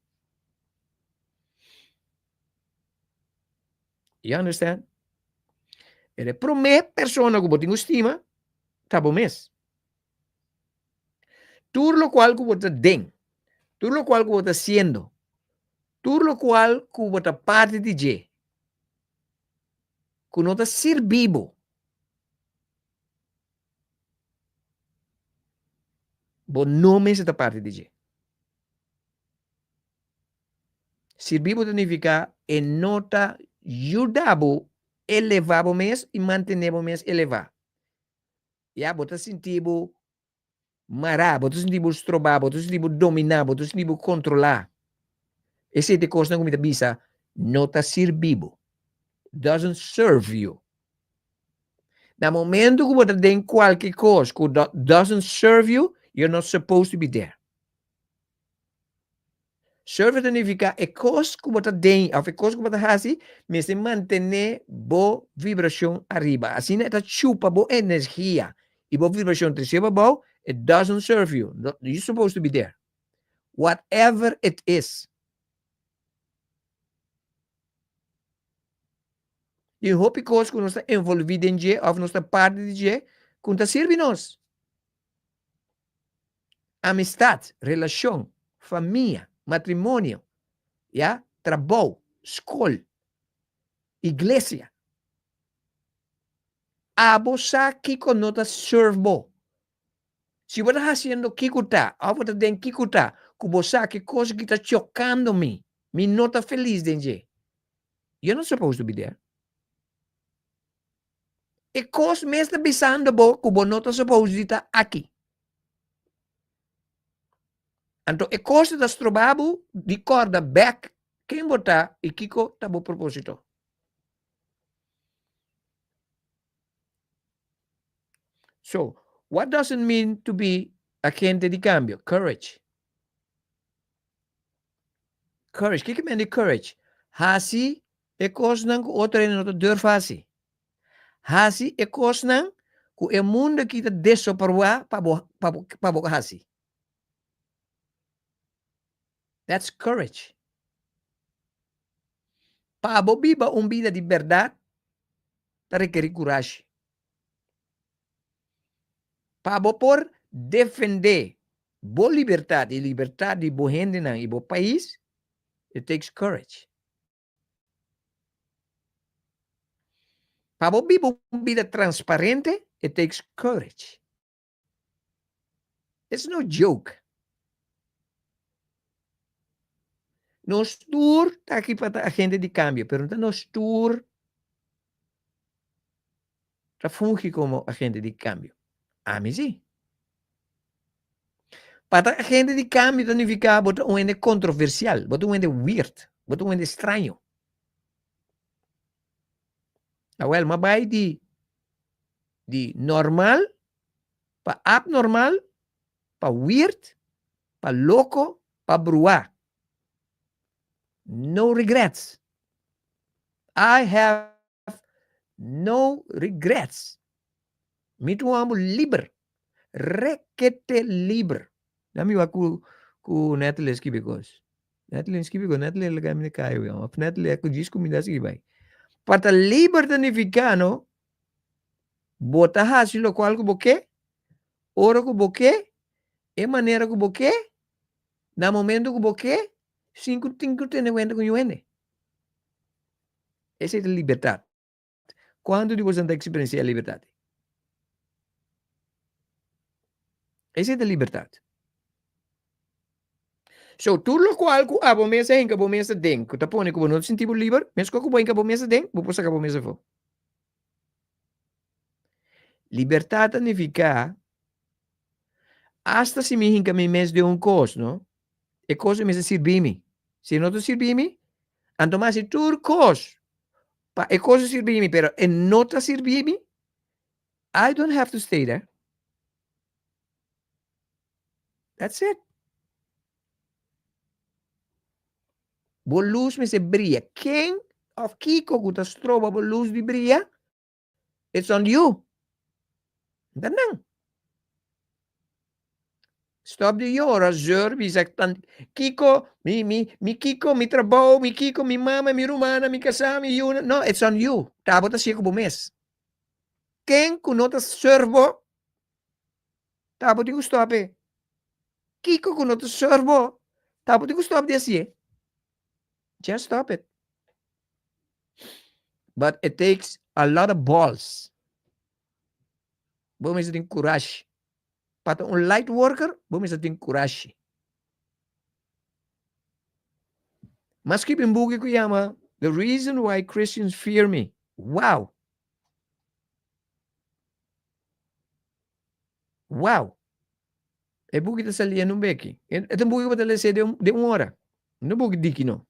You understand? Ele promete persona que botinho estima, tá bom mês. Tudo lo cual que você tem, tudo lo cual que você haciendo, tudo lo cual que você parte de je, que não está servindo. Bo não me está parte de je. Servibo significa e nota ajudabo elevabo mes e mantenebo mes elevar. Ya, bota sentibo mará, bota sentibo estrobar, bota sentibo dominar, bota sentibo controlar. Esse de coisa como bisa nota servibo. Doesn't serve you. Na momento que você tem qualquer coisa que doesn't serve you, you're not supposed to be there. Serve significa a coisa que você tem, ou a coisa que você faz, mas se manter boa vibração arriba. Assim, ela chupa boa energia. E boa vibração te chega boa, it doesn't serve you. You're supposed to be there. Whatever it is. E hope coisa que nós estamos envolvidos em dia, ou nós estamos parte de dia, que está servindo nós. Amistade, relação, família, matrimônio, yeah? Trabalho, escola, igreja. Abosa kiko nota servo. Se você está fazendo kikuta, ou você tem kikuta, que você que coisa que está chocando me nota feliz de dia. You're not supposed to be there. E coisa me está pensando que você não está supposed to estar aqui. Então, e coisa das trabalho de corda back, quem botar e kiko tá bom propósito. So, what does it mean to be agente de cambio? Courage. Courage. O que é courage? Hasi é coisa que outra não deve fazer. Hasi é coisa que o mundo que está desoperado para boca hasi. That's courage. Para viver uma vida de verdade, requer coragem. Para por defender boa liberdade e liberdade de boa gente e boa país, it takes courage. Para viver uma vida transparente, it takes courage. It's no joke. Nós tour está aqui para a agente de cambio, pero nós tour para fungir como agente de cambio. A mim sim. Para a agente de cambio significa botar um ende controversial, botar um ende weird, botar um ende estranho. Well, mas vai de normal para abnormal, para weird, para louco, para bruá. No regrets. I have no regrets. Me tu amo livre. Requete livre. Nami wa ku Netflix ki because. Netflix ki because Netflix laga me kayo yo. Netflix ko disco me dasi bai. Para livre significano bota hasilo qual ko boque, ora ko boque, e maneira ko boque, na momento ko boque, cinco tem wende com wende. Essa é a liberdade. Quando você não experiencia a liberdade? Essa é a liberdade. So, tudo o qual que a bomesa em que a bomesa tem, que tá põe que você não sentir livre, mesmo que a bomesa tem, você sabe que a bomesa for. Liberdade significa hasta se me hinca me mes de coisa, não? E coisa me se servir-me. Se não te servir-me, então mais se tudo coisa, e coisa servir-me, pero e não te servir-me, I don't have to stay there. That's it. Boa luz me se brilha. Quem of Kiko que te trova boa luz de brilha, it's on you. Não. Stop de llorar, zeur, wie zegt dan, Kiko, mi Kiko, mi trabalho, mi Kiko, mi mama, mi rumana, mi casa, mi yuna. No, it's on you. Tabo ta siya ko bumes. Quem que não te servo, tabo de stop. Kiko que não te servo, tabo de stop de assim. Just stop it. But it takes a lot of balls. Vamos ter coragem. Para um light worker, vamos ter coragem. Mas que um buque que chama The Reason Why Christians Fear Me. Wow. Wow. É buque da salia no beque. É um buque para ler de uma hora. Não buque de não.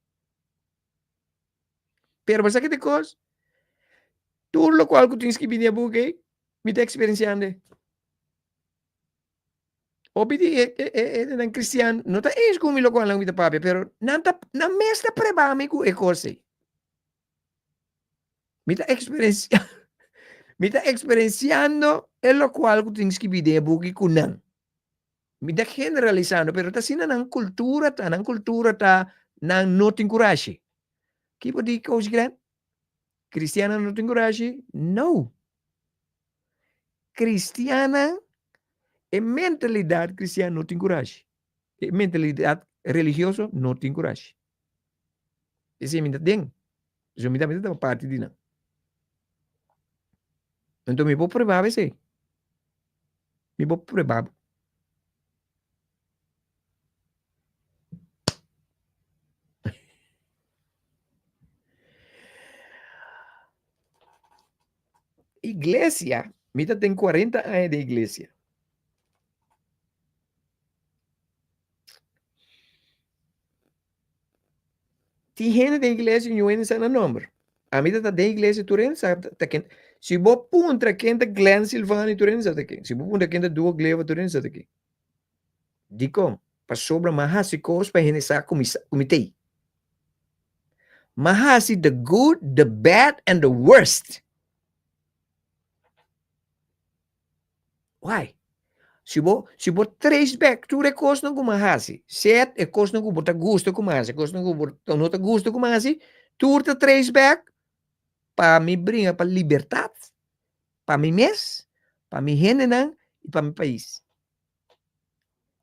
Pero basta que te coisa, tudo o qual que tens que vir a buque, Mita experienciando. Obidi ng Christian, no ta es kumilo ko lang mita papi, pero nanta na mesta prebami ko e kose. Mita experienciando e lo cual ko tings ki bide buki kunan. Mita generalizando, pero ta sina ng kultura ta ng noting kurashi. Kipo di Coach Glenn? Cristiana noting kurashi? No. Cristiana e mentalidade cristiana não tem coragem. E mentalidade religiosa não tem coragem. Esse é minha tem. Isso me dá uma parte de não. Então me vou provar isso. Me vou provar. Igreja, me tem 40 anos de igreja. Tem gente da igreja e não é no número. A mim da igreja tu não sabe, se você punta quem da Glenn Silvani tu não sabe quem. Se você punta quem da Duo Gleva tu não sabe quem. Dico, para sobra mahasi course para gente sa comitê. Mahasi the good, the bad and the worst. Why? Se você trace back, tu é coisa não como mahasi. Set é coisa não como botar gosto como mahasi, coisa não como botar nota gosto como mahasi. Tu te trace back para me brincar para liberdade, para mim mês, para mim gente não e para meu país.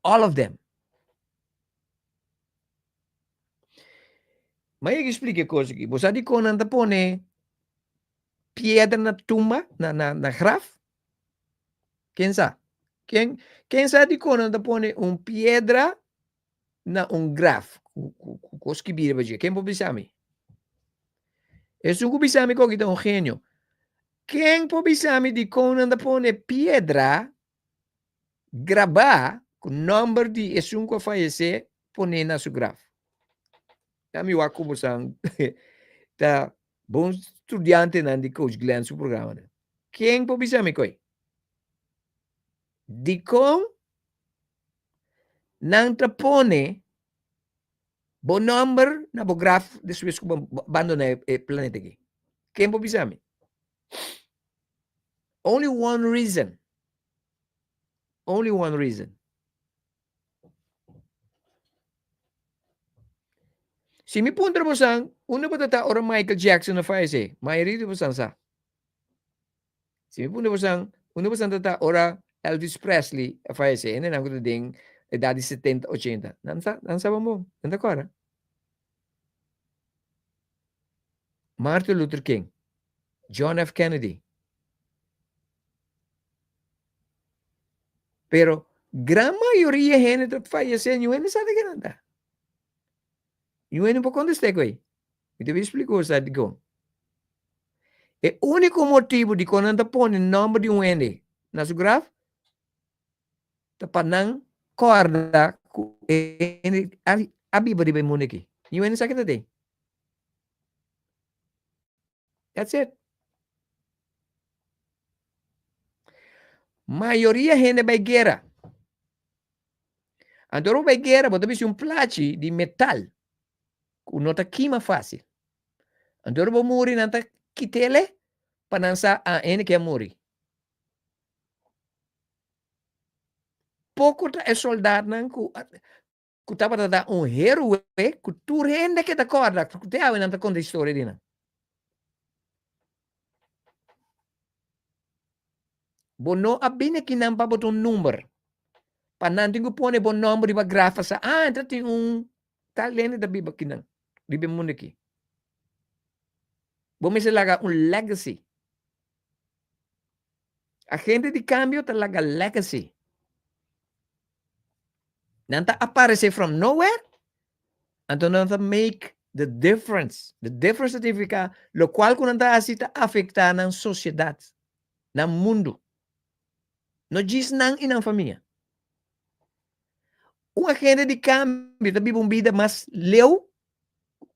All of them. Mas eu explico a coisa aqui. Você sabe quando anda põe pedra na tumba, na graf? Quem sabe? Quem sabe quando anda põe pedra na graf? Coisa que vira para quem pode saber? É um kubisami ko kita gênio. Quem pode saber de quando anda põe pedra gravar com o número de esum que falece põe na sua graf? Kami wako mo sang ta bom estudiante na di Coach Glenn su programa na. Quem po bisa mi koy? Di kong nang tapone bo number na bo graph de suwes ko bando na planeta ki. Quem po bisa mi? Only one reason. Only one reason. Si mi punta mo sang, una ba tata ora Michael Jackson na falece? Mayorito mo sang sa. Si mi punta mo sang, una ba sang tata ora Elvis Presley na falece? Ene nang kuto ding edad 70, 80. Nansa ba mo? Nanda ko ara? Martin Luther King. John F. Kennedy. Pero, gran mayoría gente que falece, não é sabe que nada. Não é po contestar ko eh. Ito explico sa ko. E único motivo de quando anda põe o nome de ende na sua graf, tapanang corda abi ba di ba muna ki? Yung ende sakit natin. That's it. Maioria gente vai guerra. Antoro vai guerra, bota um placi de metal. Nota queima fácil. Antoro vou morrer nanta kitele panansa a ene que morrer. Pouco é soldado não ku tava da héroe ku tu rende que da corda ku te ave nanta conta história dina. Bono abine que não para botar número. Para não ter que pôr bom número de grafa sa então tem talento da biba que não. Biba mundo aqui. Vamos lagar legacy. A gente de cambio tá laga legacy. Não tá aparecer from nowhere. Então não tá make the difference. The difference significa lo qual quando tá assim tá afetar na sociedade, no mundo. Não diz não e na família. Uma gente de cambio tá vive uma vida mais leu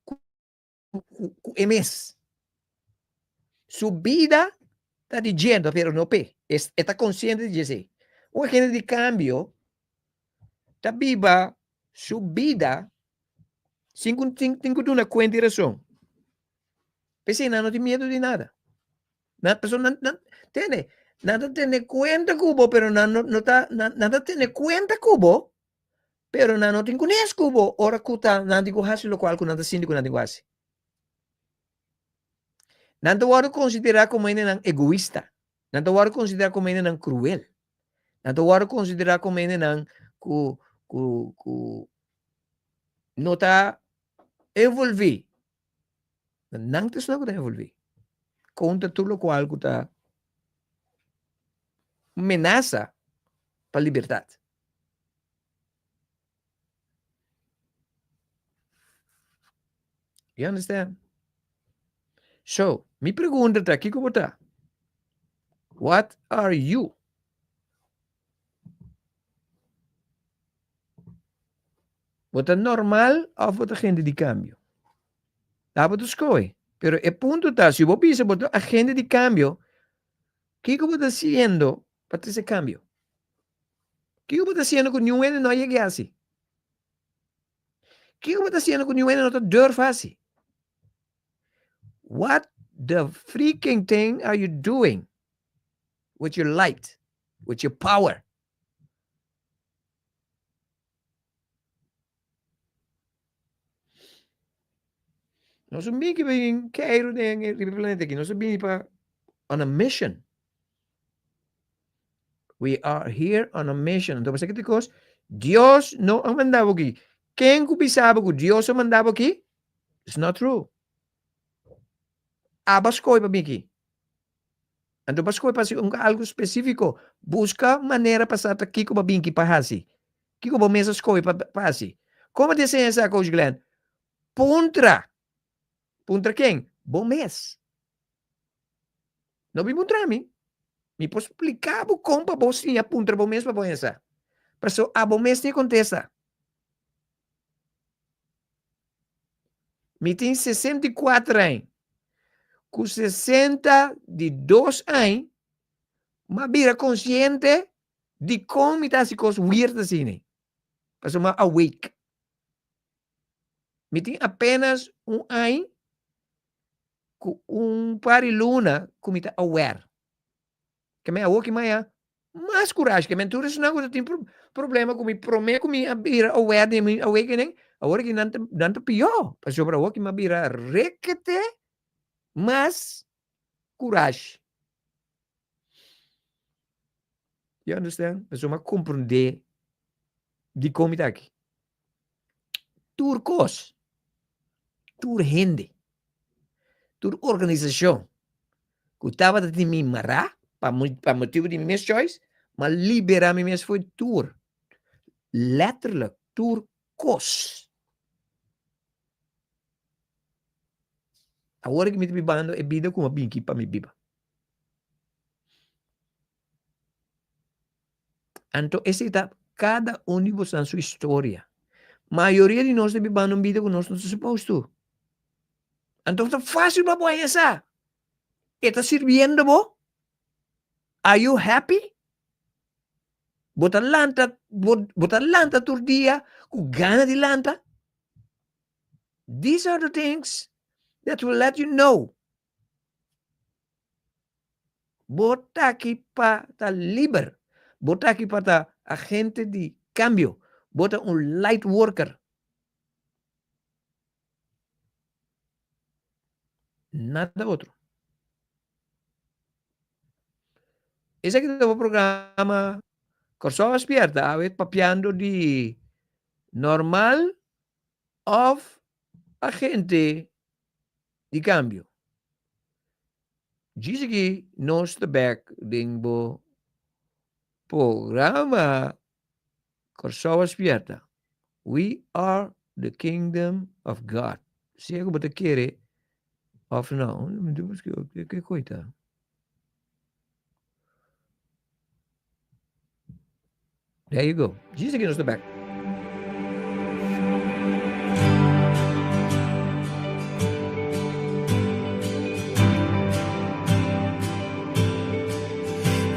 com MS. Sua vida está dizendo, pero não pé. está consciente de isso. Um agente de cambio está viva sua vida sem ter uma conta de razão. Pensei, não tem medo de nada. A pessoa não tem. Nada tem conta cubo, pero nada tem conta cubo, pero não tem conhece cubo. Ora cuta, não digo hasi lo qual, nada síndico, não digo hasi. Não te vou considerar como ele egoísta. Não te vou considerar como ele cruel. Não te vou considerar como ele não está evolver. Não te está evolver. Conta tudo o qual está ameaça para a liberdade. You understand? So, me pergunta está aqui como está. What are you? Você normal ou você agente de cambio? Dá para tu escolher. Pero o ponto está, se você pensa você agente de cambio, o que você está fazendo para ter esse cambio? O que você está fazendo com nenhum não chegue assim? O que você está fazendo com nenhum não está dor fácil? What the freaking thing are you doing with your light, with your power? Nós somos bem que bem quero de planeta aqui. Nós somos bem para on a mission. We are here on a mission. Então, você que te coisa, Deus não mandava aqui. Quem pensava que Deus mandava aqui? It's not true. Abascoi para mim aqui. Então, bascoi para algo específico. Busca maneira para estar aqui com a binki para assim. Que como mesa escolhe para assim. Como dizer essa coisa, Glenn? Puntra. Puntra quem? Bom mês. Não me puntra a mim. Me posso explicar como para você puntra bom mês para você essa. Para so a bom mês nem acontece. Me tem 64 anos. Com 62 anos, mas vira consciente de como está se coisa weird assim. Para so awake. Me tem apenas um ano com par de luna como está aware. Que me awake mais mais coragem que mentura se não tem problema com me prometo com me abrir aware de me awakening agora que não pior para sobre awake me abrir requete mais coragem. You understand? Para uma compreender de como está aqui. Turcos, tur gente, tur organização que estava de me marrar para motivo de minha choice, mas liberar minha foi tur. Letterlijk, turcos. Agora que me bibando é vida como binki para me biba. Então, essa é cada um de vocês na sua história. A maioria de nós está bibando vida que nós não estamos suposto. Então, está fácil para você essa. Está sirviendo você? Are you happy? Bota lanta todo dia, com gana de lanta. These are the things that will let you know. Bota aqui para estar livre. Bota aqui para estar agente de cambio. Bota light worker. Nada outro. Esse aqui é o programa Corso Despierta, a ver, papeando de normal of agente de cambio. Diz aqui, nós back do programa Corso Despierta. We are the kingdom of God. Se é que você quer, of não, que coisa. There you go. Diz aqui no back.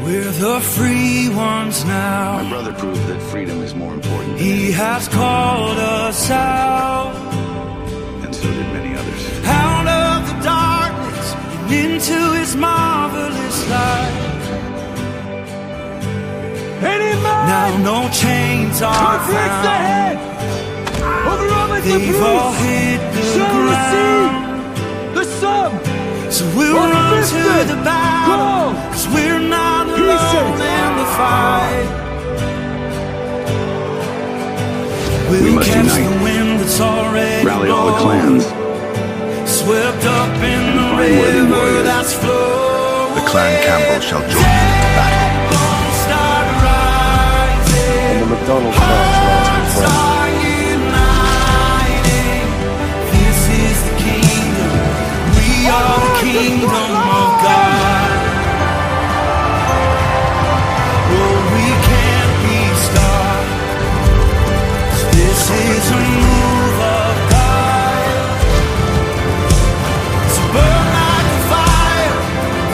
We're the free ones now. My brother proved that freedom is more important than He anything, has called us out, and so did many others. out of the darkness and into His marvelous light. Now no chains are found. They've all hit the ground. So we'll run to the battle, 'cause we're not alone in the fight. We'll must catch unite. the wind that's already Rally all the blowing, clans. swept up in And the find worthy river warriors. that's flowing. The Clan Campbell shall join you in the battle. Bones start rising. And the McDonald clan shall answer as well. Are uniting. This is the kingdom. We are the kingdom of God. Oh, we can't be stopped. This is a move of God. So burn like a fire.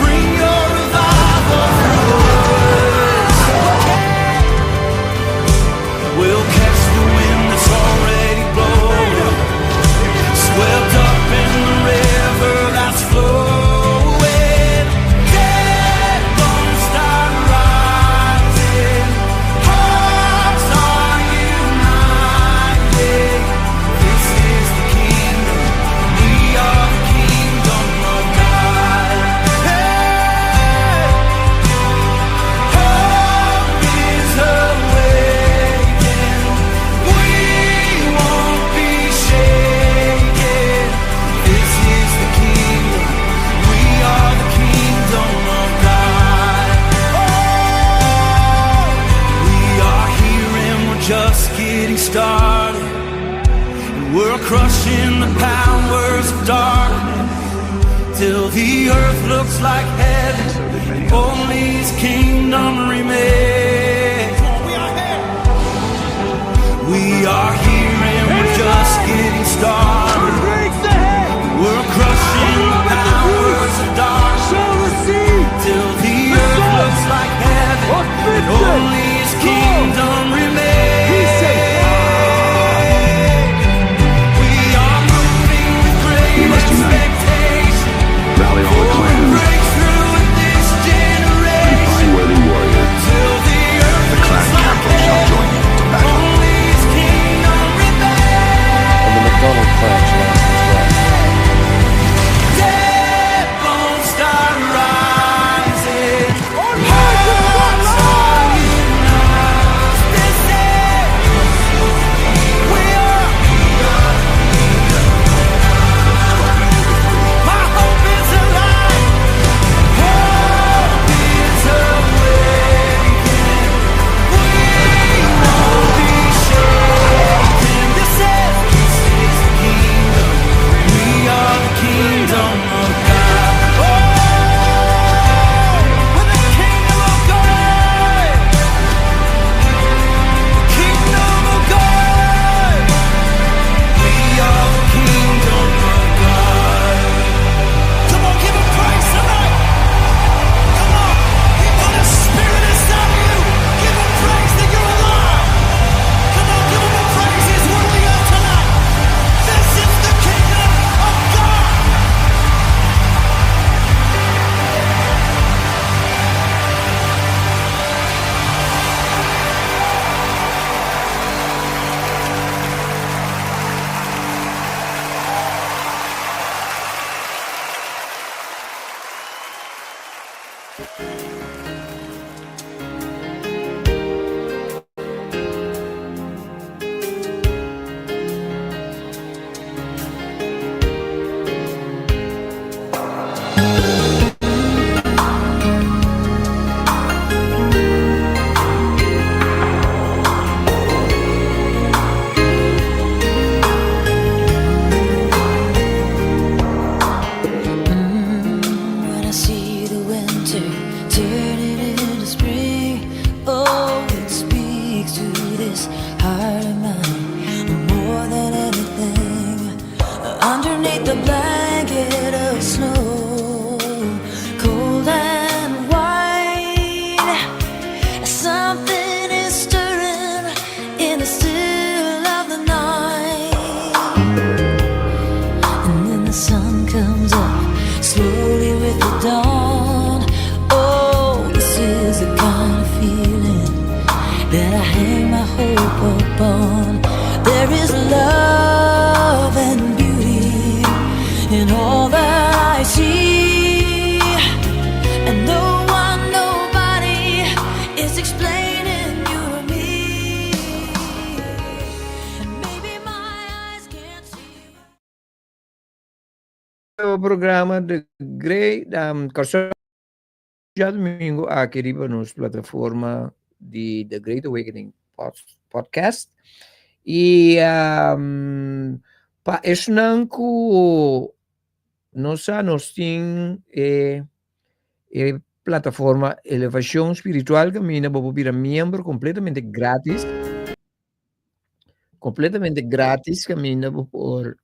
Bring your revival through us. We'll catch the wind that's already blowing, swept up in the river that's flowing. Dead bones start rising, hearts are united. This is the kingdom, we are the kingdom of God. Hey, hope is awakened. We won't be shaken. This is the kingdom. We are the kingdom of God. Oh, we are here and we're just getting started. And we're crushing the powers of darkness till the earth looks like heaven. Only His kingdom remains. We are here and we're just getting started. We're crushing the powers of darkness till the earth looks like heaven. And only His kingdom remains. We are moving with great We must unite. expectation. Rally all the clans. Breakthrough in this And generation. find worthy warriors. Till the earth The Clan looks like Campbell shall heaven. join you into battle. Only His kingdom remains. And the McDonald clan shall answer as well. Dead bones start rising. Hearts are united. This is we are. My hope is alive. Hope is awakened. We won't be shaken. This is the kingdom. We are the kingdom of God. Oh, we're the kingdom of God. The kingdom of God. We are the kingdom of God. Come on, give Him praise tonight. Come on, He put His Spirit inside of you. Give Him praise that you're alive. Come on, give Him the praise He's worthy of tonight. This is the kingdom of God. When I see the winter turn early with the dawn. Oh, this is the kind of feeling that I hang my hope upon. There is love and beauty in all that I see, and no one, nobody is explaining you to me. And maybe my eyes can't see. O programa de Grey, já domingo aqui riba nos plataforma de The Great Awakening Podcast. E pa esnanku nós tem plataforma Elevação Espiritual que mina bobo vira membro completamente grátis que mina por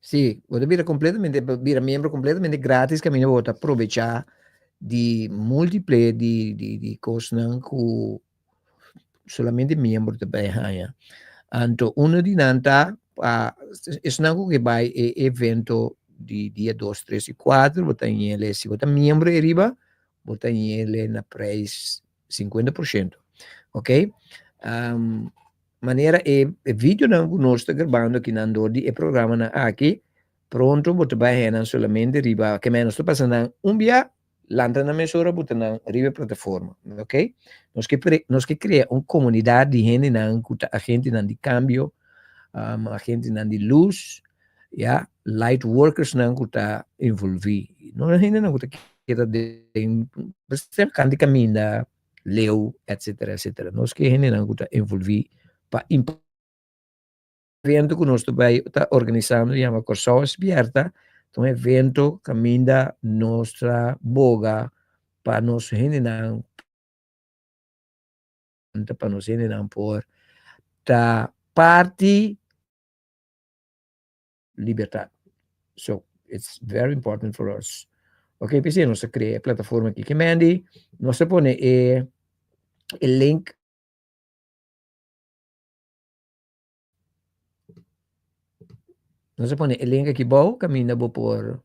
sì, vuol dire completamente vira membro completamente gratis che mi ne vuoi aprovechar di multiple di cose ku solamente membro de behaya. Anto uno di nanta es nanku che vai evento di dia 2, 3 e 4, botaniele si vota membro e riba, botaniele na price 50%. Ok? Maneira vídeo nanku nostro gravando aqui na Andordi e programa na aqui pronto bota vai na solamente riba che menos sto passando un via l'altra na mesura bota na riba plataforma, ok? Nos que cria uma comunidade de gente na kuta agente na de cambio, agente na de luz, ja, light workers na kuta envolvi. Não gente na kuta kita de basta canti caminda leu, etc. Nos que gente na kuta envolvi pa evento que nós também está organizando, chama Corsão Aberta, um evento que ainda nossa boga para nos generar, para nos generar por da parte liberdade. So it's very important for us. Ok, pensei, nós criamos a plataforma aqui que mande, nós põe o link. Nós põe o link aqui bom, caminha por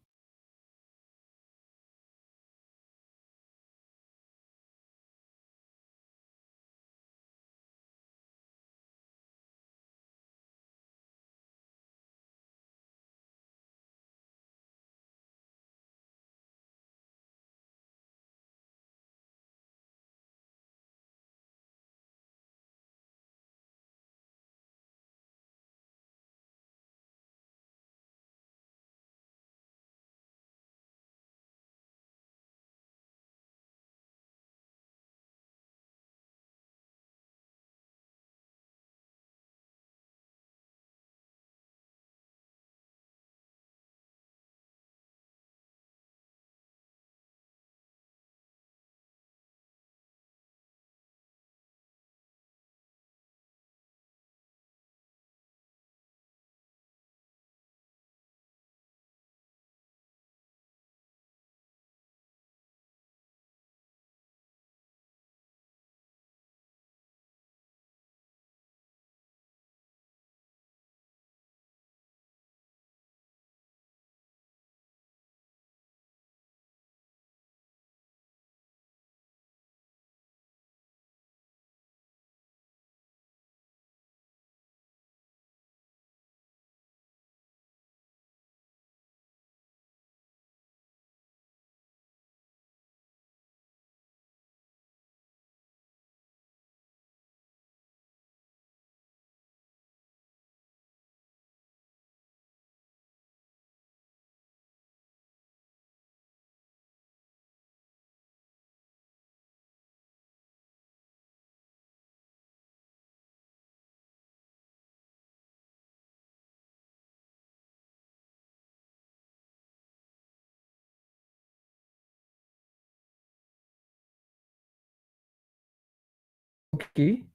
aqui.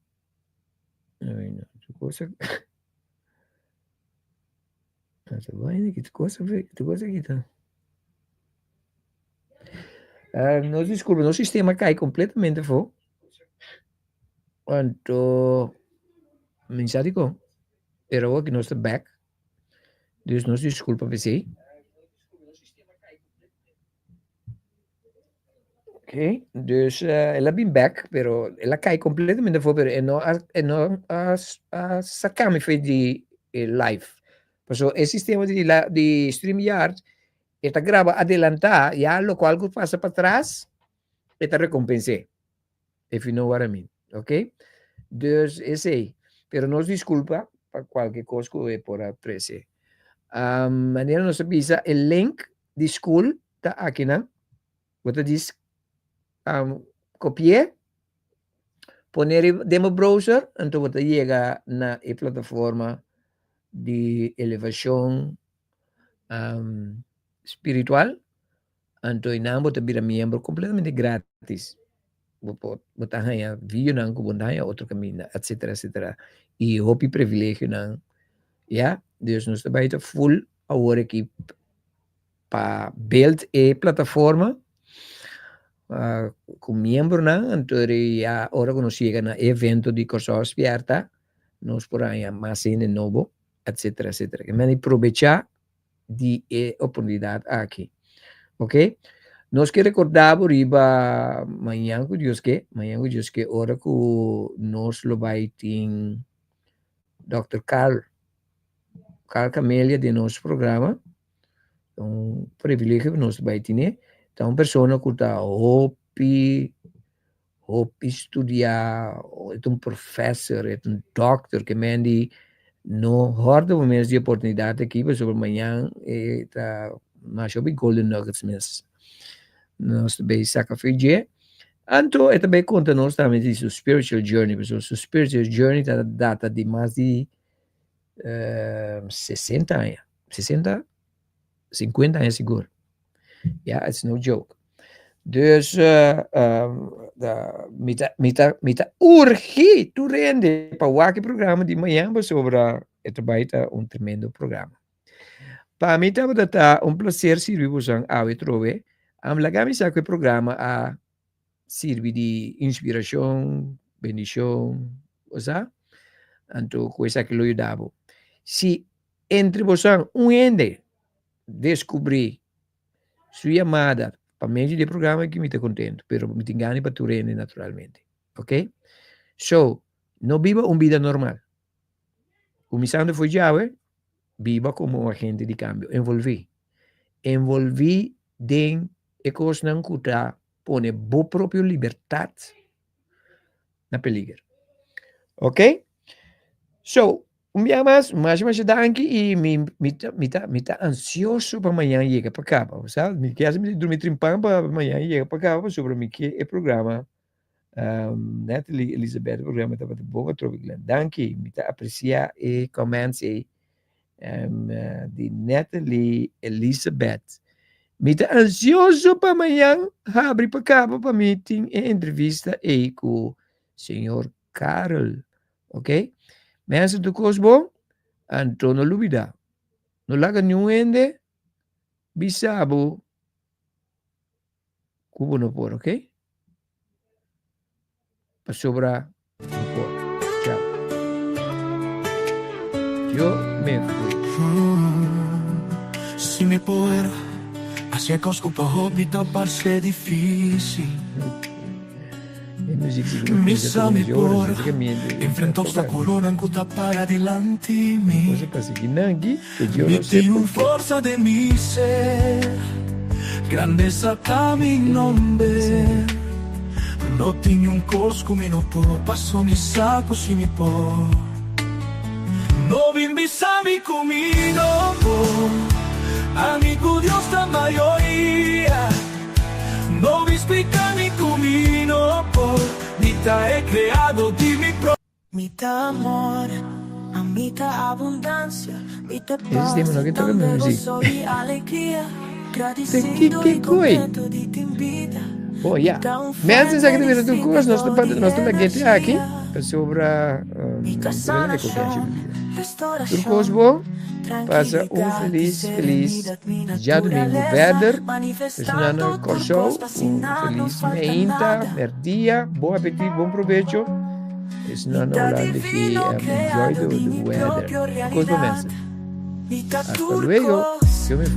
Coisa. Vai que coisa aqui tá. Nós desculpa, nosso sistema cai completamente fo. Quanto mensagem com era o que nós back Dus nos desculpa você. Ok, dus ela bem back, pero ela cai completamente fora, pero não a sacar me fez de live. Então, o sistema de StreamYard, esta grava adelantar, já lo qual que passa para trás, esta recompensa. If you know what I mean, ok? Dus esse aí. Pero nos desculpa para qualquer coisa que por aprecie. Maneira nos avisa, o link de school está aqui, né? Você diz, copiar, poner demo browser, então você chega na plataforma de elevação espiritual, então não você vira membro completamente grátis. Você ganha vídeo, não, você ganha outro caminho, etc, etc. E hope privilégio, não. Ja, dus nós também está full agora aqui para build a plataforma com membro, não? Então, já agora que nós chega no evento de Corso Aspierta, nós por aí mais em novo, etc, etc. Que me aproveitar de oportunidade aqui, ok? Nós que recordar por riba amanhã com Deus que hora que nós lo vai ter Dr. Carl Camélia de nosso programa, um privilégio que nós vai ter, então uma pessoa que está hope estudar, é um professor, é um doctor que me não horda momentos de oportunidade aqui, mas sobre amanhã está mais sobre Golden Nuggets mesmo. Nós também sacrifício. Então, é também conta nós também de sua spiritual journey, porque sua spiritual journey data de mais de 60 anos, 50 anos seguro. Yeah, it's no joke. Dus me urge tu rende para o programa de manhã sobre o trabalho tremendo programa. Para mim tá prazer servir vos ao trove. Am lagami sa que programa a servir de inspiração, bendição, osa. Anto coisa que lo ayudava. Se entre vocês ende descobrir sua chamada para meio de programa que me está contento, pero me engane para tu rende naturalmente, ok? So, não viva uma vida normal. O missão foi já, viva como um agente de cambio, envolvi em ecos não cuta pone bo próprio liberdade na peligro, ok? So, dia mais danke e me tá ansioso para amanhã chegar para cá, sabe? Me quer me dormir trimpando para amanhã chegar para cá sobre o que é programa. Natalie Elizabeth, o programa estava de boa, danke, me tá apreciar e comments de Natalie Elizabeth. Me tá ansioso para amanhã abrir para cá para meeting e entrevista com o senhor Carol, ok? Mensen do Cosbo, Antonio Lubida. No laga nyuende, bisabo, kubo no por, ok? Para sobrar no por. Tchau. Eu me fui. Se me puder, assim com a hobby tapar ser difícil. Mi sami por enfrento obstáculo non cuta para adelante mi tiene forza de mi ser grandeza ta mi nombre no tenho un cosco mi no puedo paso mi saco si mi puedo no bimbi sami comino amigo Dios ta mayoría no vi spiccami comino por mitad he creado di mi pro mitad amor a mitad abundancia mitad paz donde gozo y alegría agradecido y contento de ti vida. Oh ja, mensen zeggen weer dat het koers nos te leggen aqui sobre Turcosbo passa feliz dia domingo verder Fernando Corso feliz meinta merdia bom apetite bom provecho is não lá de que enjoy the weather Turcosbo mensen Hasta luego. Yo me fui.